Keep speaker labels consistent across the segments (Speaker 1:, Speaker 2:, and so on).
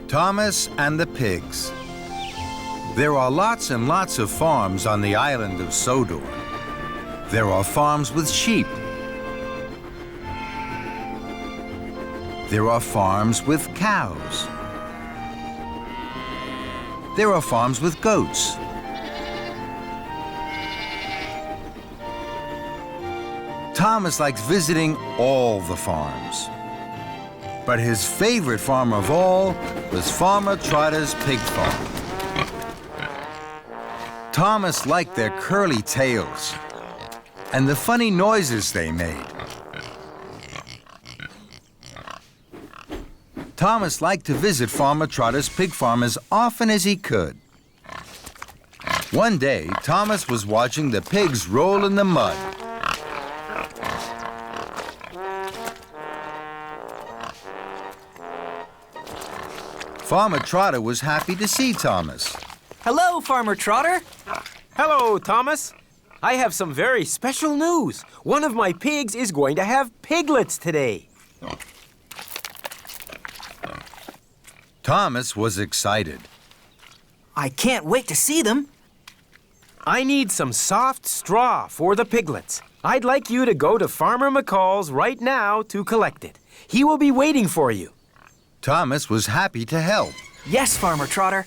Speaker 1: Thomas and the Pigs. There are lots and lots of farms on the island of Sodor. There are farms with sheep. There are farms with cows. There are farms with goats. Thomas likes visiting all the farms. But his favorite farm of all was Farmer Trotter's pig farm. Thomas liked their curly tails and the funny noises they made. Thomas liked to visit Farmer Trotter's pig farm as often as he could. One day, Thomas was watching the pigs roll in the mud. Farmer Trotter was happy to see Thomas.
Speaker 2: Hello, Farmer Trotter.
Speaker 3: Hello, Thomas. I have some very special news. One of my pigs is going to have piglets today.
Speaker 1: Thomas was excited.
Speaker 2: I can't wait to see them.
Speaker 3: I need some soft straw for the piglets. I'd like you to go to Farmer McCall's right now to collect it. He will be waiting for you.
Speaker 1: Thomas was happy to help.
Speaker 2: Yes, Farmer Trotter.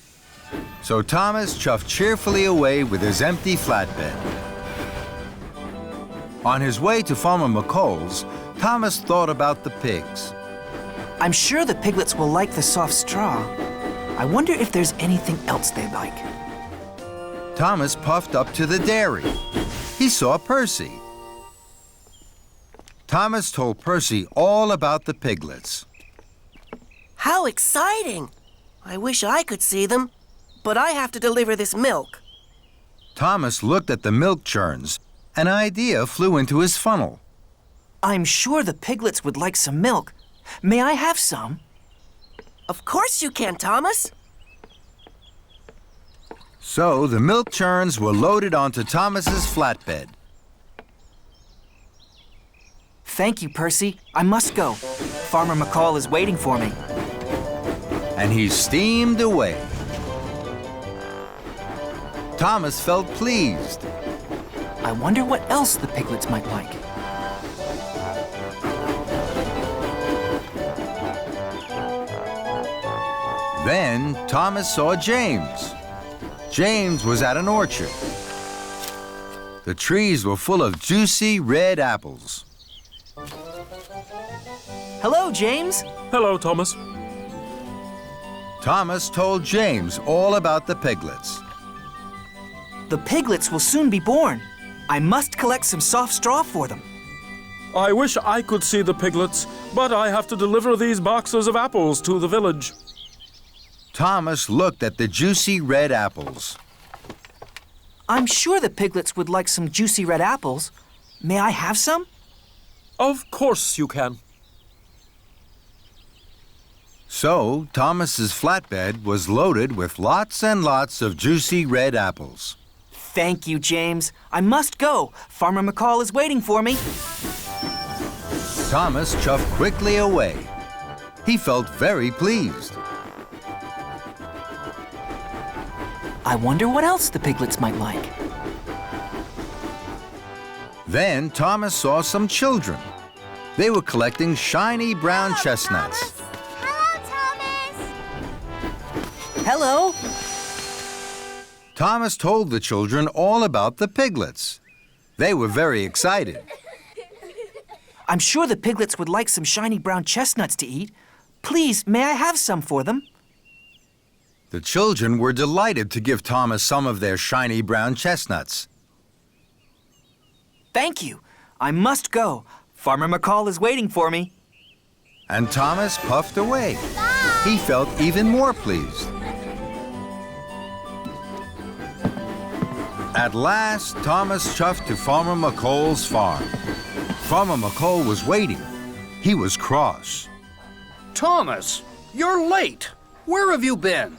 Speaker 1: So Thomas chuffed cheerfully away with his empty flatbed. On his way to Farmer McCall's, Thomas thought about the pigs.
Speaker 2: I'm sure the piglets will like the soft straw. I wonder if there's anything else they like.
Speaker 1: Thomas puffed up to the dairy. He saw Percy. Thomas told Percy all about the piglets.
Speaker 4: How exciting! I wish I could see them, but I have to deliver this milk.
Speaker 1: Thomas looked at the milk churns. An idea flew into his funnel.
Speaker 2: I'm sure the piglets would like some milk. May I have some?
Speaker 4: Of course you can, Thomas.
Speaker 1: So the milk churns were loaded onto Thomas's flatbed.
Speaker 2: Thank you, Percy. I must go. Farmer McCall is waiting for me.
Speaker 1: And he steamed away. Thomas felt pleased.
Speaker 2: I wonder what else the piglets might like.
Speaker 1: Then Thomas saw James. James was at an orchard. The trees were full of juicy red apples.
Speaker 2: Hello, James.
Speaker 5: Hello, Thomas.
Speaker 1: Thomas told James all about the piglets.
Speaker 2: The piglets will soon be born. I must collect some soft straw for them.
Speaker 5: I wish I could see the piglets, but I have to deliver these boxes of apples to the village.
Speaker 1: Thomas looked at the juicy red apples.
Speaker 2: I'm sure the piglets would like some juicy red apples. May I have some?
Speaker 5: Of course you can.
Speaker 1: So Thomas's flatbed was loaded with lots and lots of juicy red apples.
Speaker 2: Thank you, James. I must go. Farmer McCall is waiting for me.
Speaker 1: Thomas chuffed quickly away. He felt very pleased.
Speaker 2: I wonder what else the piglets might like.
Speaker 1: Then Thomas saw some children. They were collecting shiny brown chestnuts.
Speaker 2: Hello.
Speaker 1: Thomas told the children all about the piglets. They were very excited.
Speaker 2: I'm sure the piglets would like some shiny brown chestnuts to eat. Please, may I have some for them?
Speaker 1: The children were delighted to give Thomas some of their shiny brown chestnuts.
Speaker 2: Thank you. I must go. Farmer McCall is waiting for me.
Speaker 1: And Thomas puffed away. He felt even more pleased. At last, Thomas chuffed to Farmer McCall's farm. Farmer McCall was waiting. He was cross.
Speaker 6: Thomas, you're late. Where have you been?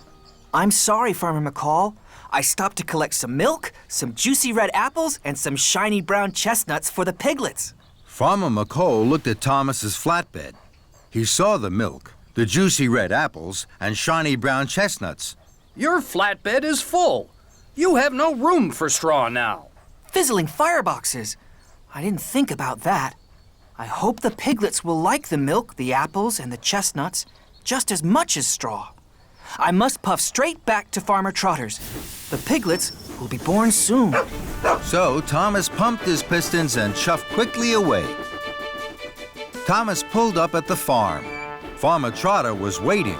Speaker 2: I'm sorry, Farmer McCall. I stopped to collect some milk, some juicy red apples, and some shiny brown chestnuts for the piglets.
Speaker 1: Farmer McCall looked at Thomas's flatbed. He saw the milk, the juicy red apples and shiny brown chestnuts.
Speaker 6: Your flatbed is full. You have no room for straw now.
Speaker 2: Fizzling fireboxes. I didn't think about that. I hope the piglets will like the milk, the apples, and the chestnuts just as much as straw. I must puff straight back to Farmer Trotter's. The piglets will be born soon.
Speaker 1: So Thomas pumped his pistons and chuffed quickly away. Thomas pulled up at the farm. Farmer Trotter was waiting.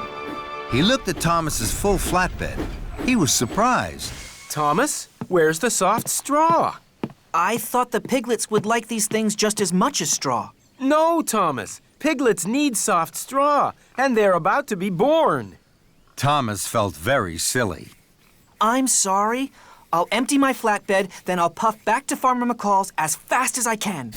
Speaker 1: He looked at Thomas's full flatbed. He was surprised.
Speaker 3: Thomas, where's the soft straw?
Speaker 2: I thought the piglets would like these things just as much as straw.
Speaker 3: No, Thomas. Piglets need soft straw, and they're about to be born.
Speaker 1: Thomas felt very silly.
Speaker 2: I'm sorry. I'll empty my flatbed, then I'll puff back to Farmer McCall's as fast as I can.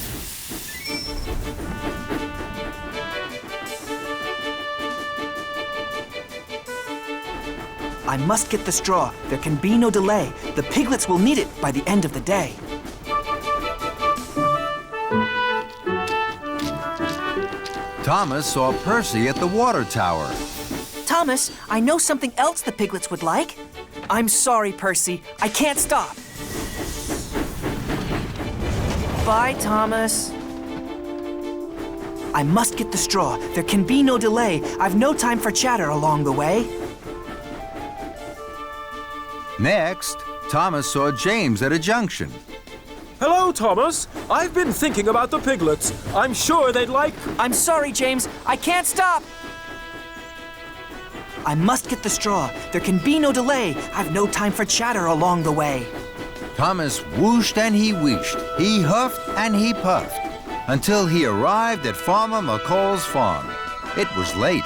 Speaker 2: I must get the straw. There can be no delay. The piglets will need it by the end of the day.
Speaker 1: Thomas saw Percy at the water tower.
Speaker 2: Thomas, I know something else the piglets would like. I'm sorry, Percy. I can't stop. Bye, Thomas. I must get the straw. There can be no delay. I've no time for chatter along the way.
Speaker 1: Next, Thomas saw James at a junction.
Speaker 5: Hello, Thomas. I've been thinking about the piglets. I'm sure they'd like...
Speaker 2: I'm sorry, James. I can't stop. I must get the straw. There can be no delay. I've no time for chatter along the way.
Speaker 1: Thomas whooshed and he wheeshed. He huffed and he puffed until he arrived at Farmer McCall's farm. It was late.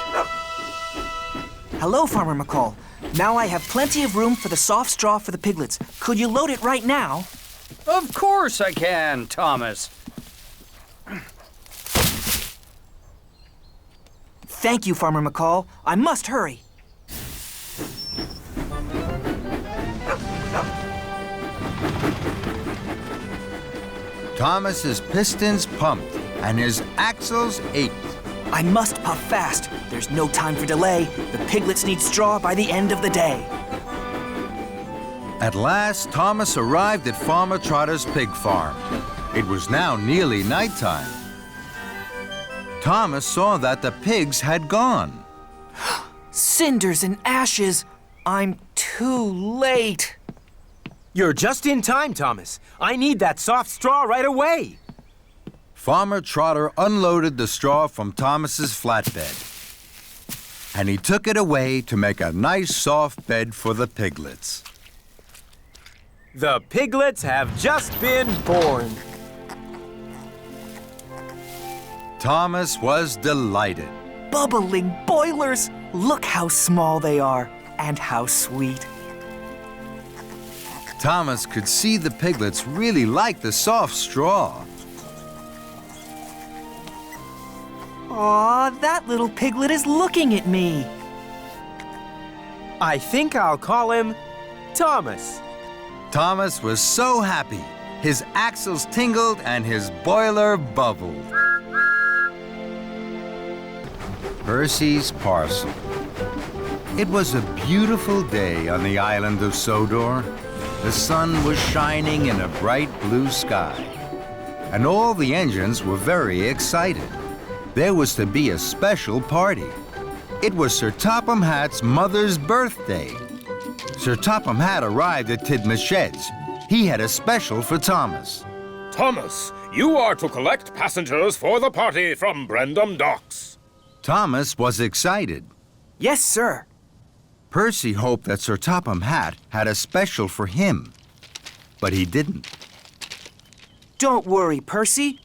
Speaker 2: Hello, Farmer McCall. Now I have plenty of room for the soft straw for the piglets. Could you load it right now?
Speaker 6: Of course I can, Thomas.
Speaker 2: Thank you, Farmer McCall. I must hurry.
Speaker 1: Thomas's pistons pumped and his axles ached.
Speaker 2: I must puff fast. There's no time for delay. The piglets need straw by the end of the day.
Speaker 1: At last, Thomas arrived at Farmer Trotter's pig farm. It was now nearly nighttime. Thomas saw that the pigs had gone.
Speaker 2: Cinders and ashes. I'm too late.
Speaker 3: You're just in time, Thomas. I need that soft straw right away.
Speaker 1: Farmer Trotter unloaded the straw from Thomas's flatbed, and he took it away to make a nice soft bed for the piglets.
Speaker 3: The piglets have just been born.
Speaker 1: Thomas was delighted.
Speaker 2: Bubbling boilers. Look how small they are and how sweet.
Speaker 1: Thomas could see the piglets really liked the soft straw.
Speaker 2: Aw, that little piglet is looking at me.
Speaker 3: I think I'll call him Thomas.
Speaker 1: Thomas was so happy. His axles tingled and his boiler bubbled. Percy's Parcel. It was a beautiful day on the island of Sodor. The sun was shining in a bright blue sky, and all the engines were very excited. There was to be a special party. It was Sir Topham Hatt's mother's birthday. Sir Topham Hatt arrived at Tidmouth Sheds. He had a special for Thomas.
Speaker 7: Thomas, you are to collect passengers for the party from Brendam Docks.
Speaker 1: Thomas was excited.
Speaker 2: Yes, sir.
Speaker 1: Percy hoped that Sir Topham Hatt had a special for him, but he didn't.
Speaker 2: Don't worry, Percy.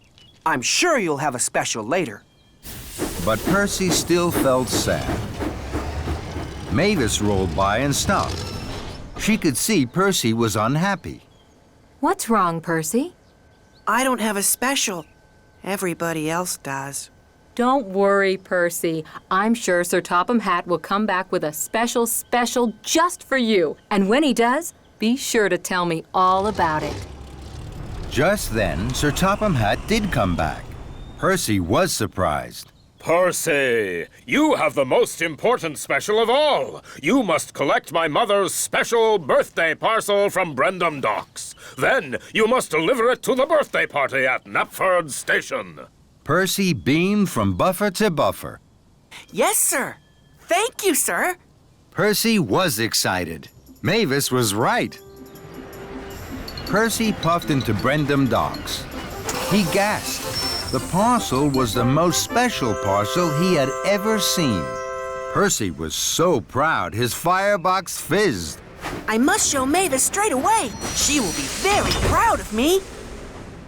Speaker 2: I'm sure you'll have a special later.
Speaker 1: But Percy still felt sad. Mavis rolled by and stopped. She could see Percy was unhappy.
Speaker 8: What's wrong, Percy?
Speaker 4: I don't have a special. Everybody else does.
Speaker 8: Don't worry, Percy. I'm sure Sir Topham Hatt will come back with a special just for you. And when he does, be sure to tell me all about it.
Speaker 1: Just then, Sir Topham Hatt did come back. Percy was surprised.
Speaker 7: Percy, you have the most important special of all. You must collect my mother's special birthday parcel from Brendam Docks. Then you must deliver it to the birthday party at Knapford Station.
Speaker 1: Percy beamed from buffer to buffer.
Speaker 4: Yes, sir. Thank you, sir.
Speaker 1: Percy was excited. Mavis was right. Percy puffed into Brendam Docks. He gasped. The parcel was the most special parcel he had ever seen. Percy was so proud his firebox fizzed.
Speaker 4: I must show Mavis straight away. She will be very proud of me.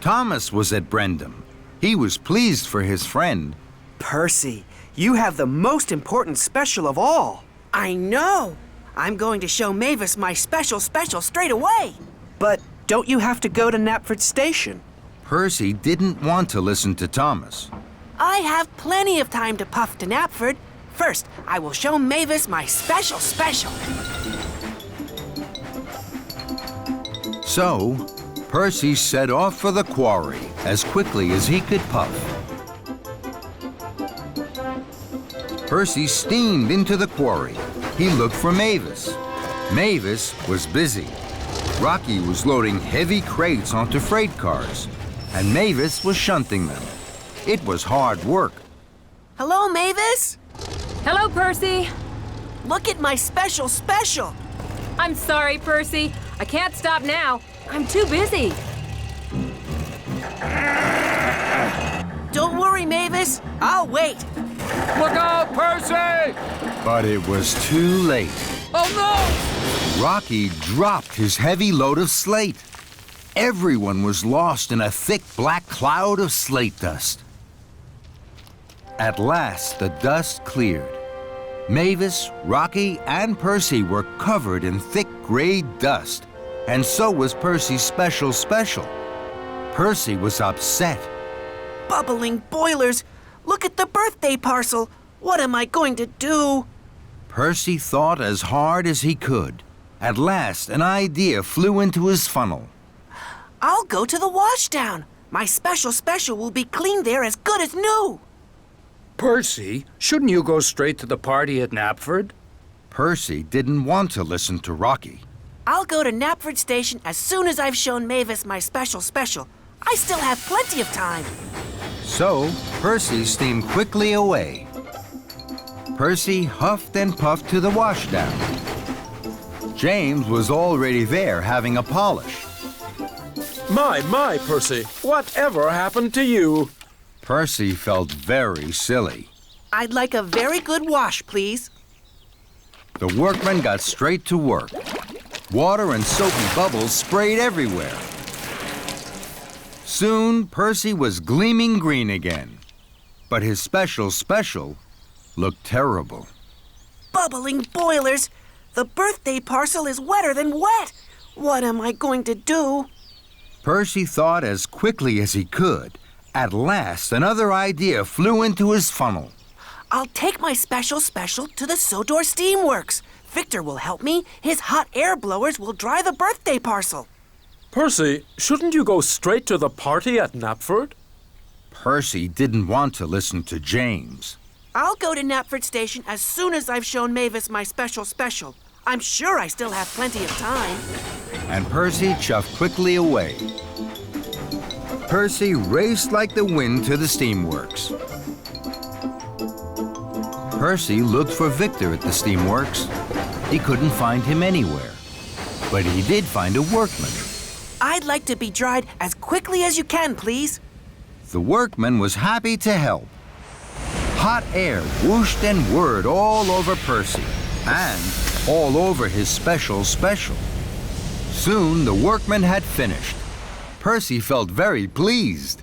Speaker 1: Thomas was at Brendam. He was pleased for his friend.
Speaker 2: Percy, you have the most important special of all.
Speaker 4: I know. I'm going to show Mavis my special straight away.
Speaker 2: But don't you have to go to Knapford Station?
Speaker 1: Percy didn't want to listen to Thomas.
Speaker 4: I have plenty of time to puff to Knapford. First, I will show Mavis my special.
Speaker 1: So, Percy set off for the quarry as quickly as he could puff. Percy steamed into the quarry. He looked for Mavis. Mavis was busy. Rocky was loading heavy crates onto freight cars, and Mavis was shunting them. It was hard work.
Speaker 4: Hello, Mavis.
Speaker 8: Hello, Percy.
Speaker 4: Look at my special.
Speaker 8: I'm sorry, Percy. I can't stop now. I'm too busy.
Speaker 4: Don't worry, Mavis. I'll wait.
Speaker 6: Look out, Percy!
Speaker 1: But it was too late.
Speaker 6: Oh, no!
Speaker 1: Rocky dropped his heavy load of slate. Everyone was lost in a thick black cloud of slate dust. At last, the dust cleared. Mavis, Rocky, and Percy were covered in thick gray dust, and so was Percy's special. Percy was upset.
Speaker 4: Bubbling boilers. Look at the birthday parcel. What am I going to do?
Speaker 1: Percy thought as hard as he could. At last, an idea flew into his funnel.
Speaker 4: I'll go to the washdown. My special will be cleaned there as good as new.
Speaker 6: Percy, shouldn't you go straight to the party at Knapford?
Speaker 1: Percy didn't want to listen to Rocky.
Speaker 4: I'll go to Knapford Station as soon as I've shown Mavis my special. I still have plenty of time.
Speaker 1: So, Percy steamed quickly away. Percy huffed and puffed to the washdown. James was already there having a polish.
Speaker 5: My, Percy, whatever happened to you?
Speaker 1: Percy felt very silly.
Speaker 4: I'd like a very good wash, please.
Speaker 1: The workmen got straight to work. Water and soapy bubbles sprayed everywhere. Soon, Percy was gleaming green again. But his special looked terrible.
Speaker 4: Bubbling boilers. The birthday parcel is wetter than wet. What am I going to do?
Speaker 1: Percy thought as quickly as he could. At last, another idea flew into his funnel.
Speaker 4: I'll take my special to the Sodor Steamworks. Victor will help me. His hot air blowers will dry the birthday parcel.
Speaker 5: Percy, shouldn't you go straight to the party at Knapford?
Speaker 1: Percy didn't want to listen to James.
Speaker 4: I'll go to Knapford Station as soon as I've shown Mavis my special. I'm sure I still have plenty of time.
Speaker 1: And Percy chuffed quickly away. Percy raced like the wind to the steamworks. Percy looked for Victor at the steamworks. He couldn't find him anywhere. But he did find a workman.
Speaker 4: I'd like to be dried as quickly as you can, please.
Speaker 1: The workman was happy to help. Hot air whooshed and whirred all over Percy and all over his special. Soon the workman had finished. Percy felt very pleased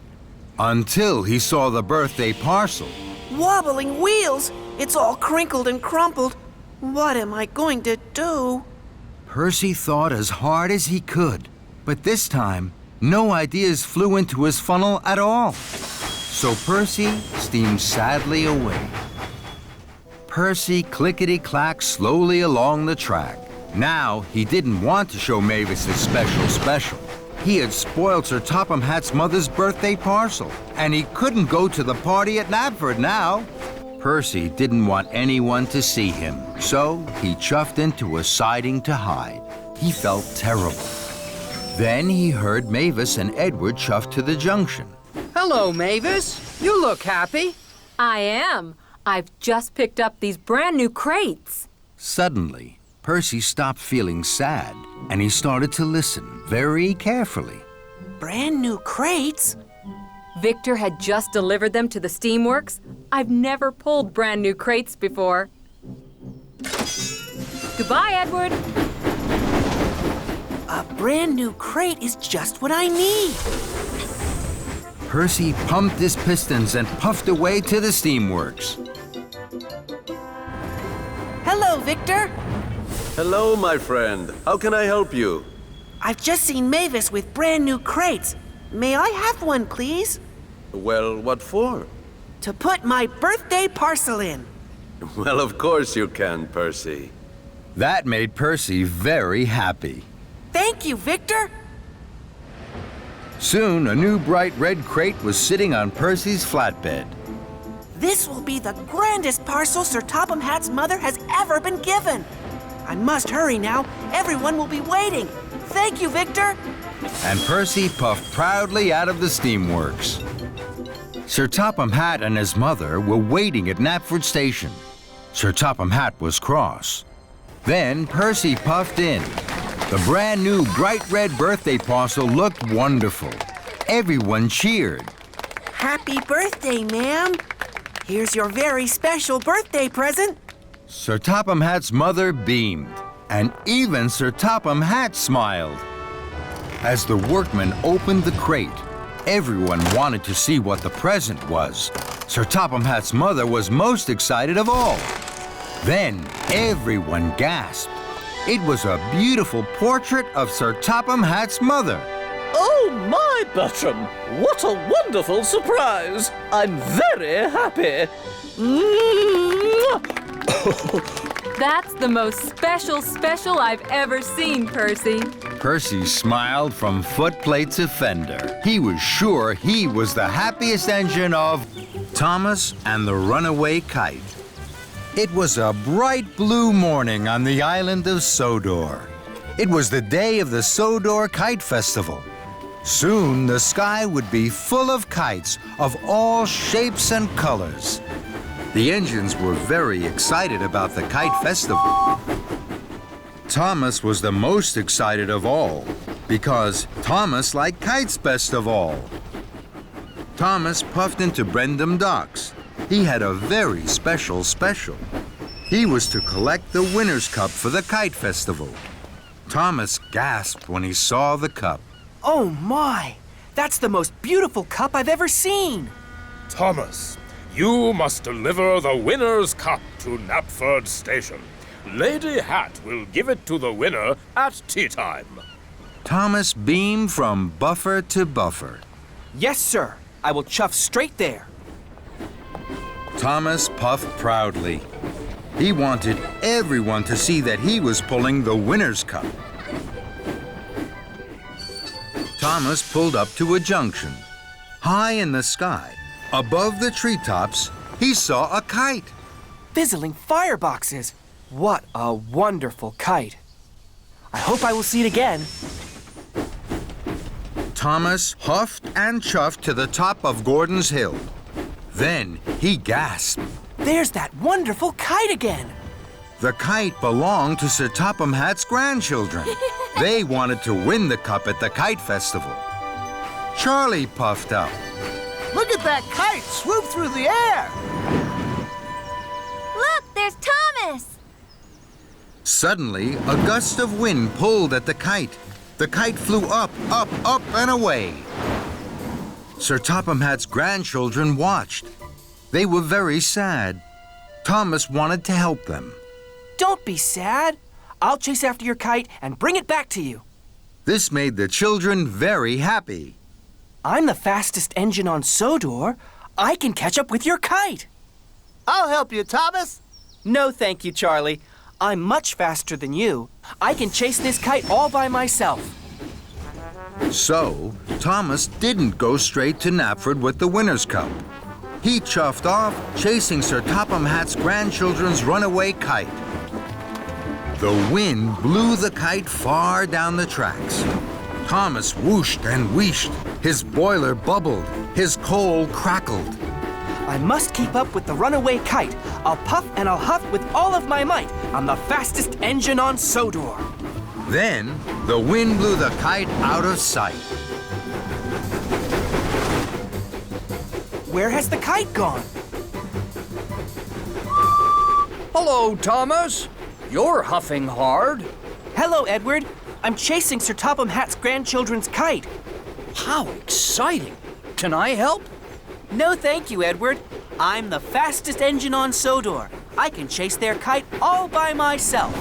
Speaker 1: until he saw the birthday parcel.
Speaker 4: Wobbling wheels! It's all crinkled and crumpled. What am I going to do?
Speaker 1: Percy thought as hard as he could, but this time, no ideas flew into his funnel at all. So Percy steamed sadly away. Percy clickety-clacked slowly along the track. Now he didn't want to show Mavis his special. He had spoiled Sir Topham Hatt's mother's birthday parcel, and he couldn't go to the party at Knapford now. Percy didn't want anyone to see him, so he chuffed into a siding to hide. He felt terrible. Then he heard Mavis and Edward chuff to the junction.
Speaker 6: Hello, Mavis. You look happy.
Speaker 8: I am. I've just picked up these brand new crates.
Speaker 1: Suddenly, Percy stopped feeling sad, and he started to listen very carefully.
Speaker 4: Brand new crates?
Speaker 8: Victor had just delivered them to the steamworks. I've never pulled brand new crates before. Goodbye, Edward.
Speaker 4: A brand new crate is just what I need.
Speaker 1: Percy pumped his pistons and puffed away to the steamworks.
Speaker 4: Hello, Victor.
Speaker 9: Hello, my friend. How can I help you?
Speaker 4: I've just seen Mavis with brand new crates. May I have one, please?
Speaker 9: Well, what for?
Speaker 4: To put my birthday parcel in.
Speaker 9: Well, of course you can, Percy.
Speaker 1: That made Percy very happy.
Speaker 4: Thank you, Victor.
Speaker 1: Soon, a new bright red crate was sitting on Percy's flatbed.
Speaker 4: This will be the grandest parcel Sir Topham Hatt's mother has ever been given. I must hurry now. Everyone will be waiting. Thank you, Victor.
Speaker 1: And Percy puffed proudly out of the steamworks. Sir Topham Hatt and his mother were waiting at Knapford Station. Sir Topham Hatt was cross. Then Percy puffed in. The brand new bright red birthday parcel looked wonderful. Everyone cheered.
Speaker 4: Happy birthday, ma'am. Here's your very special birthday present.
Speaker 1: Sir Topham Hatt's mother beamed, and even Sir Topham Hatt smiled. As the workmen opened the crate, everyone wanted to see what the present was. Sir Topham Hatt's mother was most excited of all. Then everyone gasped. It was a beautiful portrait of Sir Topham Hatt's mother.
Speaker 10: Oh, my bottom! What a wonderful surprise! I'm very happy.
Speaker 8: That's the most special I've ever seen, Percy.
Speaker 1: Percy smiled from footplate to fender. He was sure he was the happiest engine of Thomas and the Runaway Kite. It was a bright blue morning on the island of Sodor. It was the day of the Sodor Kite Festival. Soon the sky would be full of kites of all shapes and colors. The engines were very excited about the Kite Festival. Thomas was the most excited of all because Thomas liked kites best of all. Thomas puffed into Brendam Docks. He had a very special. He was to collect the winner's cup for the Kite Festival. Thomas gasped when he saw the cup.
Speaker 2: Oh my! That's the most beautiful cup I've ever seen!
Speaker 7: Thomas, you must deliver the winner's cup to Knapford Station. Lady Hatt will give it to the winner at tea time.
Speaker 1: Thomas beamed from buffer to buffer.
Speaker 2: Yes, sir. I will chuff straight there.
Speaker 1: Thomas puffed proudly. He wanted everyone to see that he was pulling the winner's cup. Thomas pulled up to a junction. High in the sky, above the treetops, he saw a kite.
Speaker 2: Fizzling fireboxes. What a wonderful kite. I hope I will see it again.
Speaker 1: Thomas huffed and chuffed to the top of Gordon's Hill. Then he gasped.
Speaker 2: There's that wonderful kite again.
Speaker 1: The kite belonged to Sir Topham Hatt's grandchildren. They wanted to win the cup at the Kite Festival. Charlie puffed up.
Speaker 10: Look at that kite swoop through the air!
Speaker 11: Look, there's Thomas!
Speaker 1: Suddenly, a gust of wind pulled at the kite. The kite flew up, and away. Sir Topham Hatt's grandchildren watched. They were very sad. Thomas wanted to help them.
Speaker 2: Don't be sad. I'll chase after your kite and bring it back to you.
Speaker 1: This made the children very happy.
Speaker 2: I'm the fastest engine on Sodor. I can catch up with your kite.
Speaker 10: I'll help you, Thomas.
Speaker 2: No, thank you, Charlie. I'm much faster than you. I can chase this kite all by myself.
Speaker 1: So, Thomas didn't go straight to Knapford with the winner's cup. He chuffed off, chasing Sir Topham Hatt's grandchildren's runaway kite. The wind blew the kite far down the tracks. Thomas whooshed and wheeshed. His boiler bubbled. His coal crackled.
Speaker 2: I must keep up with the runaway kite. I'll puff and I'll huff with all of my might. I'm the fastest engine on Sodor.
Speaker 1: Then the wind blew the kite out of sight.
Speaker 2: Where has the kite gone?
Speaker 6: Hello, Thomas. You're huffing hard.
Speaker 2: Hello, Edward. I'm chasing Sir Topham Hatt's grandchildren's kite.
Speaker 6: How exciting. Can I help?
Speaker 2: No, thank you, Edward. I'm the fastest engine on Sodor. I can chase their kite all by myself.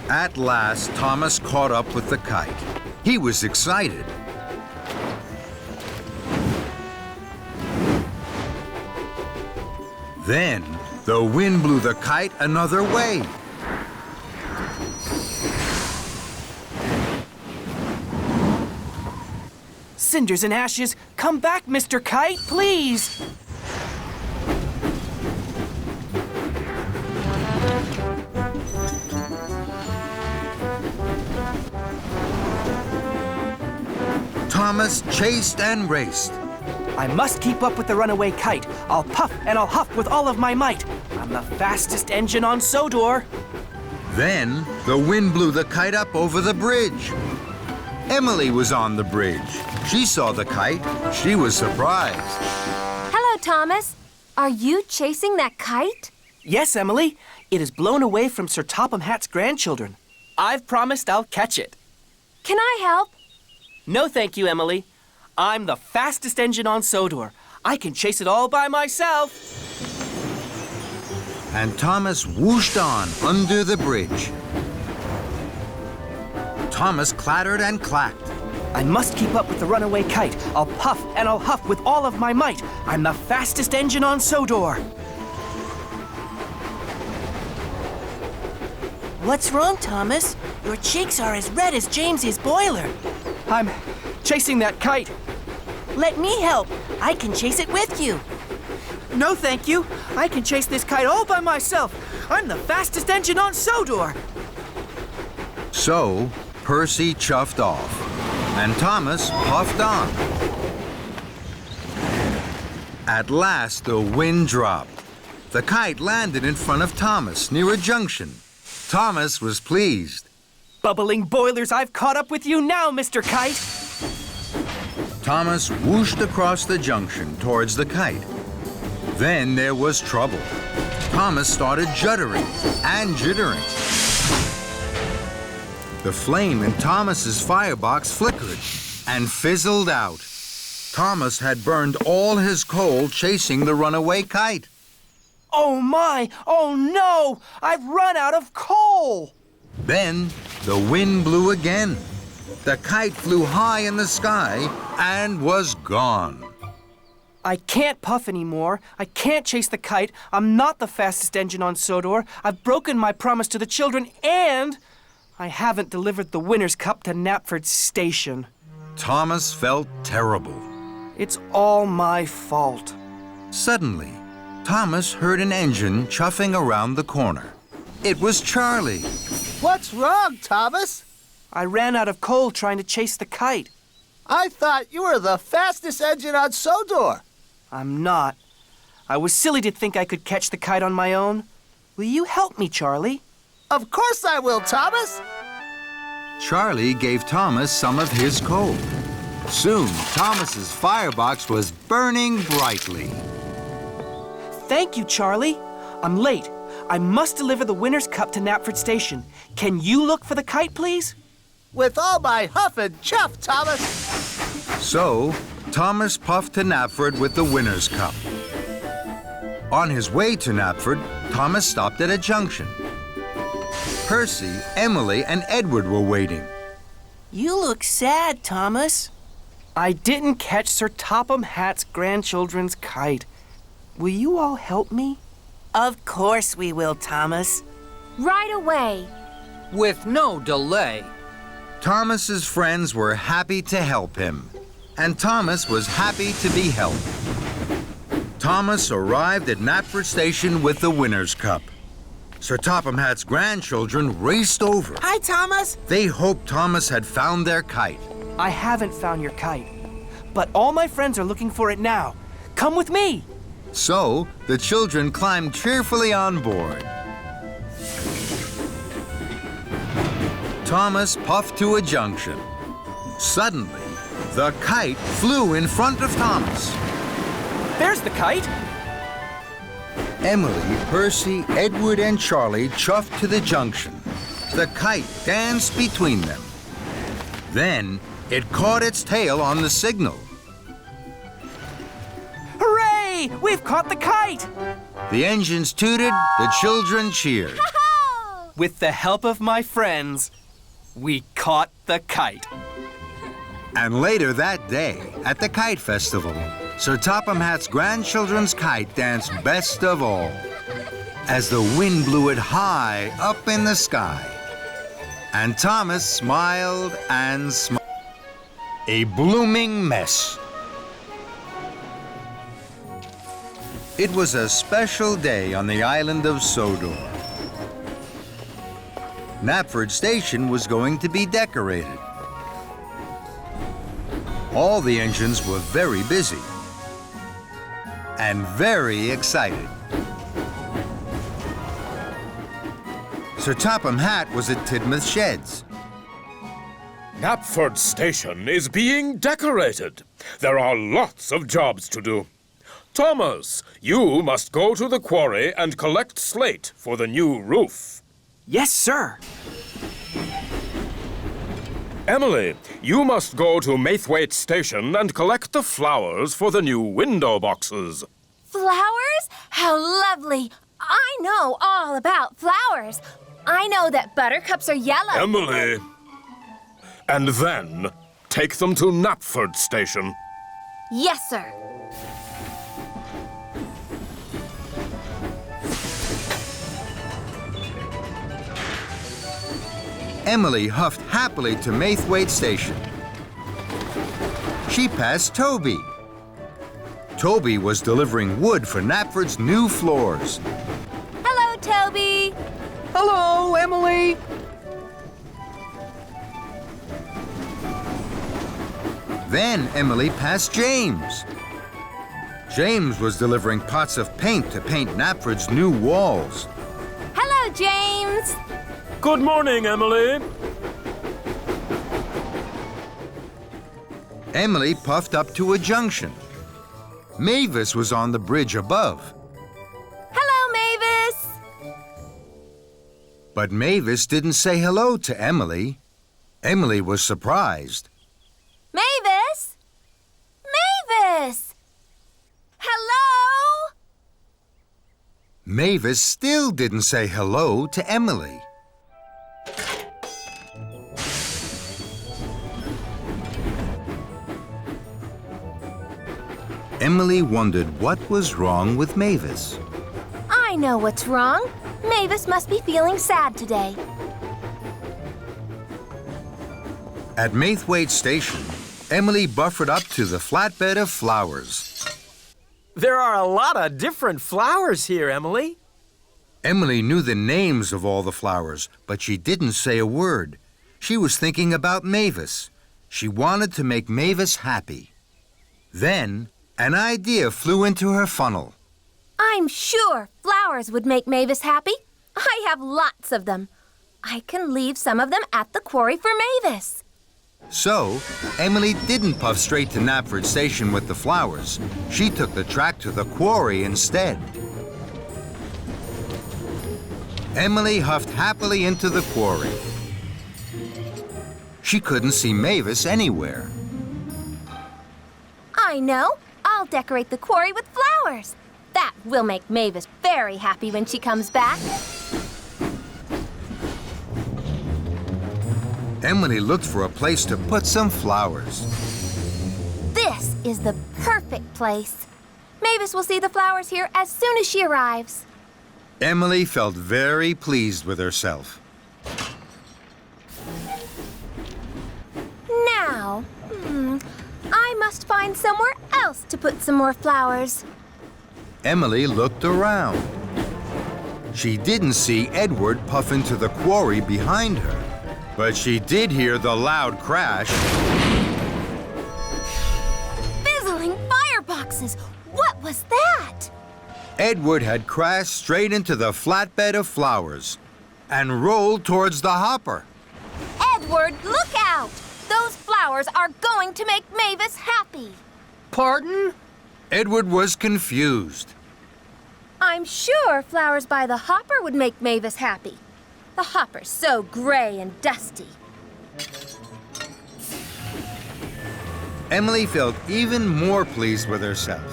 Speaker 1: At last, Thomas caught up with the kite. He was excited. Then, the wind blew the kite another way.
Speaker 2: Cinders and ashes, come back, Mr. Kite, please.
Speaker 1: Thomas chased and raced.
Speaker 2: I must keep up with the runaway kite. I'll puff and I'll huff with all of my might. I'm the fastest engine on Sodor.
Speaker 1: Then, the wind blew the kite up over the bridge. Emily was on the bridge. She saw the kite. She was surprised.
Speaker 11: Hello, Thomas. Are you chasing that kite?
Speaker 2: Yes, Emily. It is blown away from Sir Topham Hatt's grandchildren. I've promised I'll catch it.
Speaker 11: Can I help?
Speaker 2: No, thank you, Emily. I'm the fastest engine on Sodor. I can chase it all by myself.
Speaker 1: And Thomas whooshed on under the bridge. Thomas clattered and clacked.
Speaker 2: I must keep up with the runaway kite. I'll puff and I'll huff with all of my might. I'm the fastest engine on Sodor.
Speaker 4: What's wrong, Thomas? Your cheeks are as red as James's boiler.
Speaker 2: I'm chasing that kite.
Speaker 4: Let me help. I can chase it with you.
Speaker 2: No, thank you. I can chase this kite all by myself. I'm the fastest engine on Sodor.
Speaker 1: So, Percy chuffed off, and Thomas puffed on. At last, the wind dropped. The kite landed in front of Thomas near a junction. Thomas was pleased.
Speaker 2: Bubbling boilers, I've caught up with you now, Mr. Kite.
Speaker 1: Thomas whooshed across the junction towards the kite. Then there was trouble. Thomas started juddering and jittering. The flame in Thomas's firebox flickered and fizzled out. Thomas had burned all his coal chasing the runaway kite.
Speaker 2: Oh my! Oh no! I've run out of coal!
Speaker 1: Then the wind blew again. The kite flew high in the sky and was gone.
Speaker 2: I can't puff anymore. I can't chase the kite. I'm not the fastest engine on Sodor. I've broken my promise to the children, and I haven't delivered the winner's cup to Knapford Station.
Speaker 1: Thomas felt terrible.
Speaker 2: It's all my fault.
Speaker 1: Suddenly, Thomas heard an engine chuffing around the corner. It was Charlie.
Speaker 12: What's wrong, Thomas?
Speaker 2: I ran out of coal trying to chase the kite.
Speaker 12: I thought you were the fastest engine on Sodor.
Speaker 2: I'm not. I was silly to think I could catch the kite on my own. Will you help me, Charlie?
Speaker 12: Of course I will, Thomas.
Speaker 1: Charlie gave Thomas some of his coal. Soon, Thomas's firebox was burning brightly.
Speaker 2: Thank you, Charlie. I'm late. I must deliver the winner's cup to Knapford Station. Can you look for the kite, please?
Speaker 12: With all my huff and chuff, Thomas.
Speaker 1: So, Thomas puffed to Knapford with the winner's cup. On his way to Knapford, Thomas stopped at a junction. Percy, Emily, and Edward were waiting.
Speaker 4: You look sad, Thomas.
Speaker 2: I didn't catch Sir Topham Hatt's grandchildren's kite. Will you all help me?
Speaker 4: Of course we will, Thomas.
Speaker 11: Right away.
Speaker 6: With no delay.
Speaker 1: Thomas's friends were happy to help him. and Thomas was happy to be helped. Thomas arrived at Knapford Station with the winner's cup. Sir Topham Hatt's grandchildren raced over.
Speaker 4: Hi, Thomas.
Speaker 1: They hoped Thomas had found their kite.
Speaker 2: I haven't found your kite, but all my friends are looking for it now. Come with me.
Speaker 1: So the children climbed cheerfully on board. Thomas puffed to a junction. Suddenly, the kite flew in front of Thomas.
Speaker 2: There's the kite.
Speaker 1: Emily, Percy, Edward, and Charlie chuffed to the junction. The kite danced between them. Then it caught its tail on the signal.
Speaker 2: Hooray! We've caught the kite!
Speaker 1: The engines tooted, the children cheered.
Speaker 2: With the help of my friends, we caught the kite.
Speaker 1: And later that day, at the Kite Festival, Sir Topham Hatt's grandchildren's kite danced best of all, as the wind blew it high up in the sky. And Thomas smiled and smiled. A blooming mess. It was a special day on the island of Sodor. Knapford Station was going to be decorated. All the engines were very busy and very excited. Sir Topham Hatt was at Tidmouth Sheds.
Speaker 7: Knapford Station is being decorated. There are lots of jobs to do. Thomas, you must go to the quarry and collect slate for the new roof.
Speaker 2: Yes, sir.
Speaker 7: Emily, you must go to Maithwaite Station and collect the flowers for the new window boxes.
Speaker 11: Flowers? How lovely! I know all about flowers. I know that buttercups are yellow.
Speaker 7: Emily! And then take them to Knapford Station.
Speaker 11: Yes, sir.
Speaker 1: Emily huffed happily to Maithwaite Station. She passed Toby. Toby was delivering wood for Knapford's new floors.
Speaker 11: Hello, Toby.
Speaker 2: Hello, Emily.
Speaker 1: Then Emily passed James. James was delivering pots of paint to paint Knapford's new walls.
Speaker 11: Hello, James.
Speaker 5: Good morning, Emily.
Speaker 1: Emily puffed up to a junction. Mavis was on the bridge above.
Speaker 11: Hello, Mavis.
Speaker 1: But Mavis didn't say hello to Emily. Emily was surprised.
Speaker 11: Mavis? Mavis! Hello?
Speaker 1: Mavis still didn't say hello to Emily. Emily wondered what was wrong with Mavis.
Speaker 11: I know what's wrong. Mavis must be feeling sad today.
Speaker 1: At Maithwaite Station, Emily buffered up to the flatbed of flowers.
Speaker 3: There are a lot of different flowers here, Emily.
Speaker 1: Emily knew the names of all the flowers, but she didn't say a word. She was thinking about Mavis. She wanted to make Mavis happy. Then, an idea flew into her funnel.
Speaker 11: I'm sure flowers would make Mavis happy. I have lots of them. I can leave some of them at the quarry for Mavis.
Speaker 1: So, Emily didn't puff straight to Knapford Station with the flowers. She took the track to the quarry instead. Emily huffed happily into the quarry. She couldn't see Mavis anywhere.
Speaker 11: I know. I'll decorate the quarry with flowers. That will make Mavis very happy when she comes back.
Speaker 1: Emily looked for a place to put some flowers.
Speaker 11: This is the perfect place. Mavis will see the flowers here as soon as she arrives.
Speaker 1: Emily felt very pleased with herself.
Speaker 11: Now, I must find somewhere else to put some more flowers.
Speaker 1: Emily looked around. She didn't see Edward puff into the quarry behind her, but she did hear the loud crash.
Speaker 11: Fizzling fireboxes! What was that?
Speaker 1: Edward had crashed straight into the flatbed of flowers and rolled towards the hopper.
Speaker 11: Edward, look out! Those flowers are going to make Mavis happy.
Speaker 6: Pardon?
Speaker 1: Edward was confused.
Speaker 11: I'm sure flowers by the hopper would make Mavis happy. The hopper's so gray and dusty.
Speaker 1: Emily felt even more pleased with herself.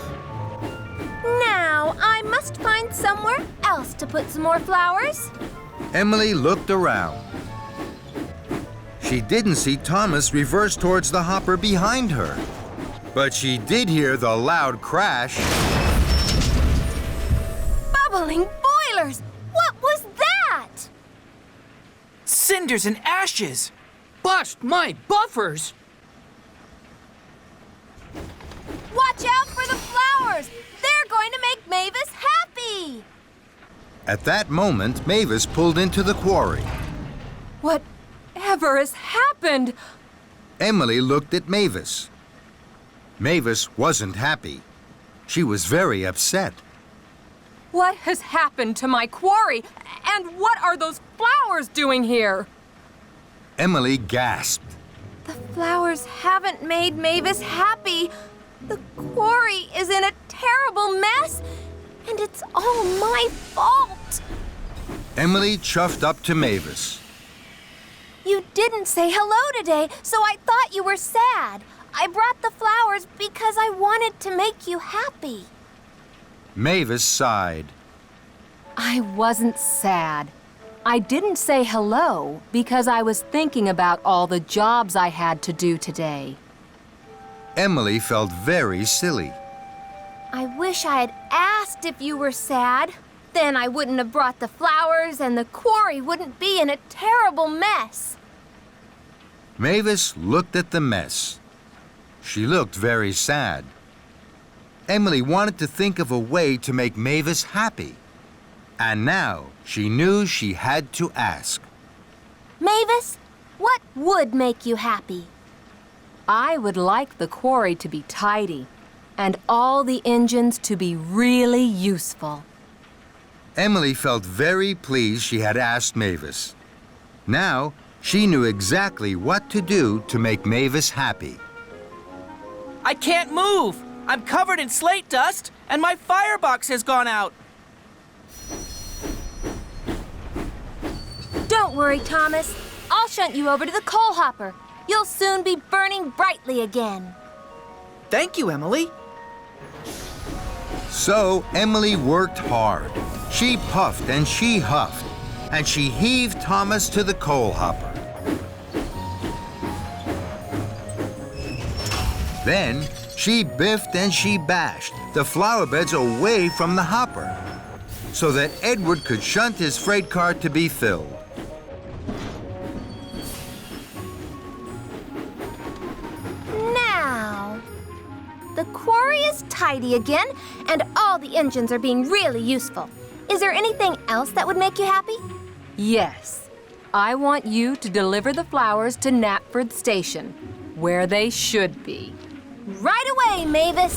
Speaker 11: Now, I must find somewhere else to put some more flowers.
Speaker 1: Emily looked around. She didn't see Thomas reverse towards the hopper behind her, but she did hear the loud crash.
Speaker 11: Bubbling boilers! What was that?
Speaker 2: Cinders and ashes!
Speaker 6: Bust my buffers!
Speaker 11: Watch out for the flowers! They're going to make Mavis happy!
Speaker 1: At that moment, Mavis pulled into the quarry.
Speaker 8: Whatever has happened?
Speaker 1: Emily looked at Mavis. Mavis wasn't happy. She was very upset.
Speaker 8: What has happened to my quarry? And what are those flowers doing here?
Speaker 1: Emily gasped.
Speaker 11: The flowers haven't made Mavis happy. The quarry is in a terrible mess, and it's all my fault.
Speaker 1: Emily chuffed up to Mavis.
Speaker 11: You didn't say hello today, so I thought you were sad. I brought the flowers because I wanted to make you happy.
Speaker 1: Mavis sighed.
Speaker 8: I wasn't sad. I didn't say hello because I was thinking about all the jobs I had to do today.
Speaker 1: Emily felt very silly.
Speaker 11: I wish I had asked if you were sad. Then I wouldn't have brought the flowers and the quarry wouldn't be in a terrible mess.
Speaker 1: Mavis looked at the mess. She looked very sad. Emily wanted to think of a way to make Mavis happy. And now she knew she had to ask.
Speaker 11: Mavis, what would make you happy?
Speaker 8: I would like the quarry to be tidy and all the engines to be really useful.
Speaker 1: Emily felt very pleased she had asked Mavis. Now she knew exactly what to do to make Mavis happy.
Speaker 4: I can't move. I'm covered in slate dust, and my firebox has gone out.
Speaker 11: Don't worry, Thomas. I'll shunt you over to the coal hopper. You'll soon be burning brightly again.
Speaker 2: Thank you, Emily.
Speaker 1: So Emily worked hard. She puffed and she huffed, and she heaved Thomas to the coal hopper. Then she biffed and she bashed the flower beds away from the hopper so that Edward could shunt his freight car to be filled.
Speaker 11: Now, the quarry is tidy again, and all the engines are being really useful. Is there anything else that would make you happy?
Speaker 8: Yes. I want you to deliver the flowers to Knapford Station, where they should be.
Speaker 11: Right away, Mavis.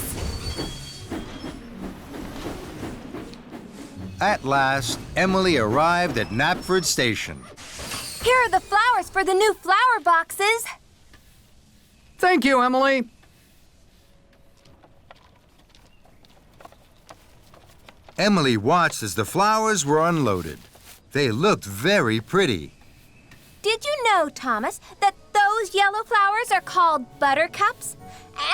Speaker 1: At last, Emily arrived at Knapford Station.
Speaker 11: Here are the flowers for the new flower boxes.
Speaker 6: Thank you, Emily.
Speaker 1: Emily watched as the flowers were unloaded. They looked very pretty.
Speaker 11: Did you know, Thomas, that those yellow flowers are called buttercups?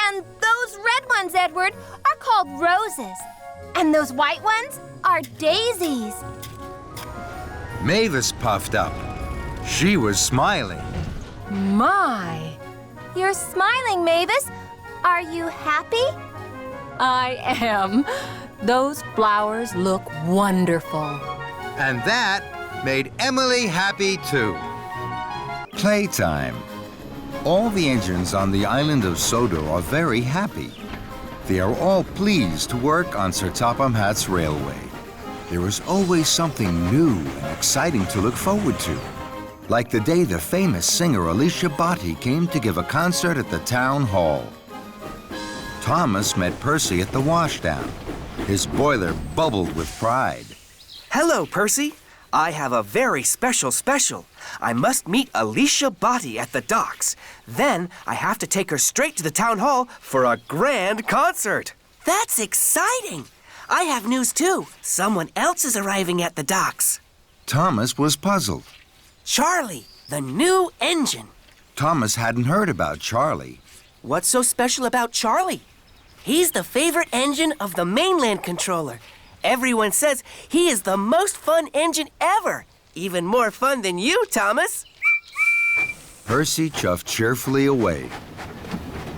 Speaker 11: And those red ones, Edward, are called roses. And those white ones are daisies.
Speaker 1: Mavis puffed up. She was smiling.
Speaker 8: My!
Speaker 11: You're smiling, Mavis. Are you happy?
Speaker 8: I am. Those flowers look wonderful.
Speaker 1: And that made Emily happy too. Playtime. All the engines on the island of Sodor are very happy. They are all pleased to work on Sir Topham Hatt's railway. There is always something new and exciting to look forward to. Like the day the famous singer Alicia Botti came to give a concert at the town hall. Thomas met Percy at the washdown. His boiler bubbled with pride.
Speaker 4: Hello, Percy. I have a very special. I must meet Alicia Botti at the docks. Then I have to take her straight to the town hall for a grand concert. That's exciting. I have news too. Someone else is arriving at the docks.
Speaker 1: Thomas was puzzled.
Speaker 4: Charlie, the new engine.
Speaker 1: Thomas hadn't heard about Charlie.
Speaker 4: What's so special about Charlie? He's the favorite engine of the mainland controller. Everyone says he is the most fun engine ever. Even more fun than you, Thomas.
Speaker 1: Percy chuffed cheerfully away.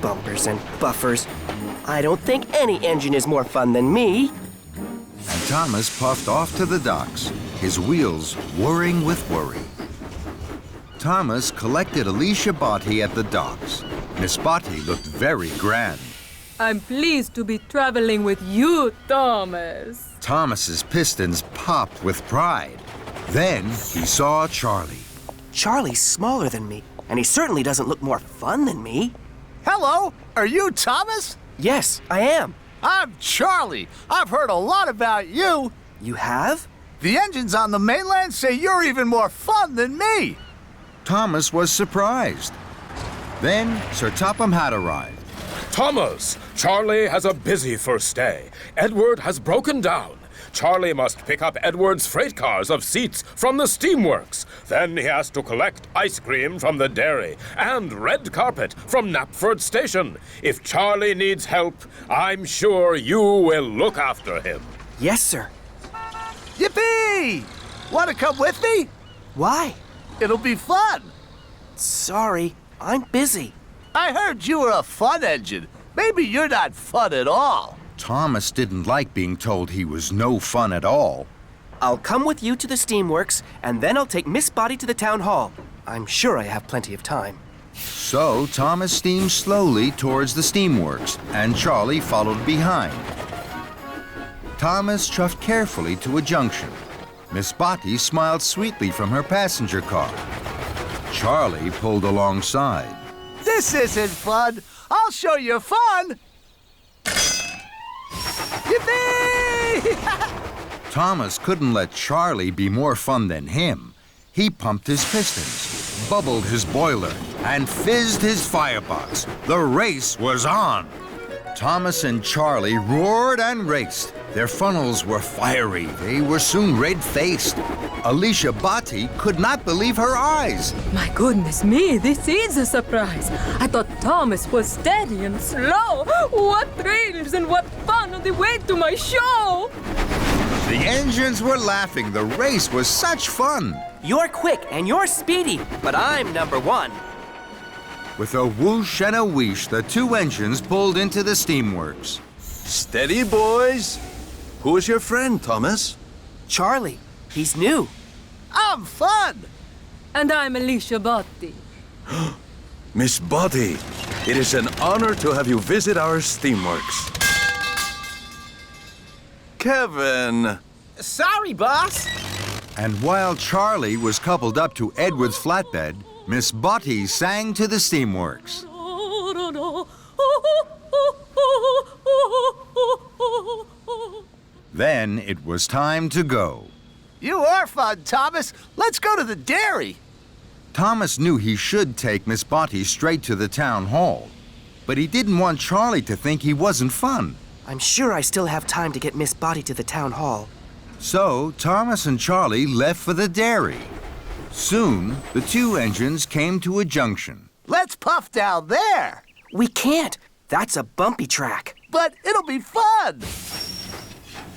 Speaker 4: Bumpers and buffers. I don't think any engine is more fun than me.
Speaker 1: And Thomas puffed off to the docks, his wheels whirring with worry. Thomas collected Alicia Botti at the docks. Miss Botti looked very grand.
Speaker 8: I'm pleased to be traveling with you, Thomas.
Speaker 1: Thomas's pistons popped with pride. Then he saw Charlie.
Speaker 4: Charlie's smaller than me, and he certainly doesn't look more fun than me.
Speaker 12: Hello, are you Thomas?
Speaker 4: Yes, I am.
Speaker 12: I'm Charlie. I've heard a lot about you.
Speaker 4: You have?
Speaker 12: The engines on the mainland say you're even more fun than me.
Speaker 1: Thomas was surprised. Then Sir Topham Hatt arrived.
Speaker 7: Thomas, Charlie has a busy first day. Edward has broken down. Charlie must pick up Edward's freight cars of seats from the steamworks. Then he has to collect ice cream from the dairy and red carpet from Knapford Station. If Charlie needs help, I'm sure you will look after him.
Speaker 4: Yes, sir.
Speaker 12: Yippee! Want to come with me?
Speaker 4: Why?
Speaker 12: It'll be fun.
Speaker 4: Sorry, I'm busy.
Speaker 12: I heard you were a fun engine. Maybe you're not fun at all.
Speaker 1: Thomas didn't like being told he was no fun at all.
Speaker 4: I'll come with you to the steamworks, and then I'll take Miss Botti to the town hall. I'm sure I have plenty of time.
Speaker 1: So Thomas steamed slowly towards the steamworks, and Charlie followed behind. Thomas chuffed carefully to a junction. Miss Botti smiled sweetly from her passenger car. Charlie pulled alongside.
Speaker 12: This isn't fun. I'll show you fun. Yippee!
Speaker 1: Thomas couldn't let Charlie be more fun than him. He pumped his pistons, bubbled his boiler, and fizzed his firebox. The race was on. Thomas and Charlie roared and raced. Their funnels were fiery. They were soon red-faced. Alicia Botti could not believe her eyes.
Speaker 8: My goodness me, this is a surprise. I thought Thomas was steady and slow. What thrills and what fun on the way to my show!
Speaker 1: The engines were laughing. The race was such fun.
Speaker 4: You're quick and you're speedy, but I'm number one.
Speaker 1: With a whoosh and a wheesh, the two engines pulled into the steamworks.
Speaker 9: Steady, boys. Who is your friend, Thomas?
Speaker 4: Charlie. He's new.
Speaker 12: I'm fun.
Speaker 8: And I'm Alicia Botti.
Speaker 9: Miss Botti, it is an honor to have you visit our steamworks. Kevin.
Speaker 3: Sorry, boss.
Speaker 1: And while Charlie was coupled up to Edward's flatbed, Miss Botti sang to the steamworks. Then it was time to go.
Speaker 12: You are fun, Thomas. Let's go to the dairy.
Speaker 1: Thomas knew he should take Miss Botti straight to the town hall, but he didn't want Charlie to think he wasn't fun.
Speaker 4: I'm sure I still have time to get Miss Botti to the town hall.
Speaker 1: So Thomas and Charlie left for the dairy. Soon, the two engines came to a junction.
Speaker 12: Let's puff down there.
Speaker 4: We can't. That's a bumpy track.
Speaker 12: But it'll be fun.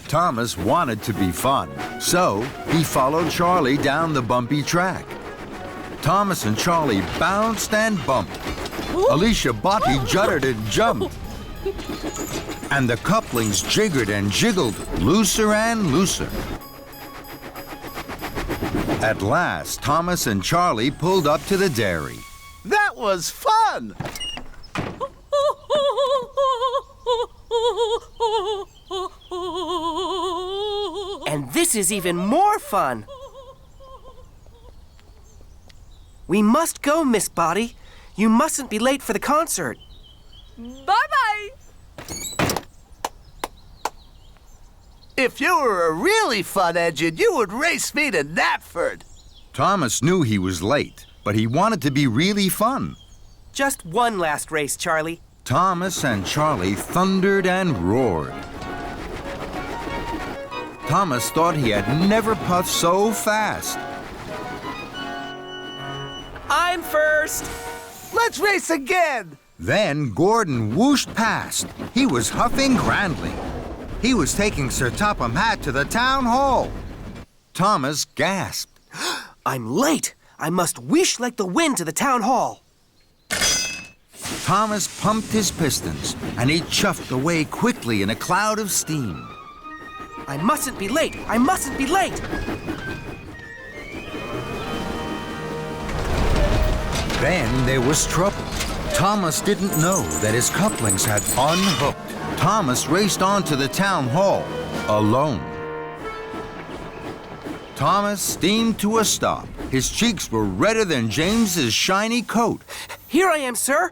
Speaker 1: Thomas wanted to be fun, so he followed Charlie down the bumpy track. Thomas and Charlie bounced and bumped. Alicia Botti juddered and jumped. And the couplings jiggered and jiggled, looser and looser. At last, Thomas and Charlie pulled up to the dairy.
Speaker 12: That was fun!
Speaker 4: And this is even more fun. We must go, Miss Body. You mustn't be late for the concert.
Speaker 11: Bye-bye!
Speaker 12: If you were a really fun engine, you would race me to Knapford.
Speaker 1: Thomas knew he was late, but he wanted to be really fun.
Speaker 4: Just one last race, Charlie.
Speaker 1: Thomas and Charlie thundered and roared. Thomas thought he had never puffed so fast.
Speaker 4: I'm first!
Speaker 12: Let's race again!
Speaker 1: Then Gordon whooshed past. He was huffing grandly. He was taking Sir Topham Hatt to the town hall. Thomas gasped.
Speaker 4: I'm late. I must whoosh like the wind to the town hall.
Speaker 1: Thomas pumped his pistons, and he chuffed away quickly in a cloud of steam.
Speaker 4: I mustn't be late. I mustn't be late.
Speaker 1: Then there was trouble. Thomas didn't know that his couplings had unhooked. Thomas raced on to the town hall, alone. Thomas steamed to a stop. His cheeks were redder than James's shiny coat.
Speaker 4: Here I am, sir.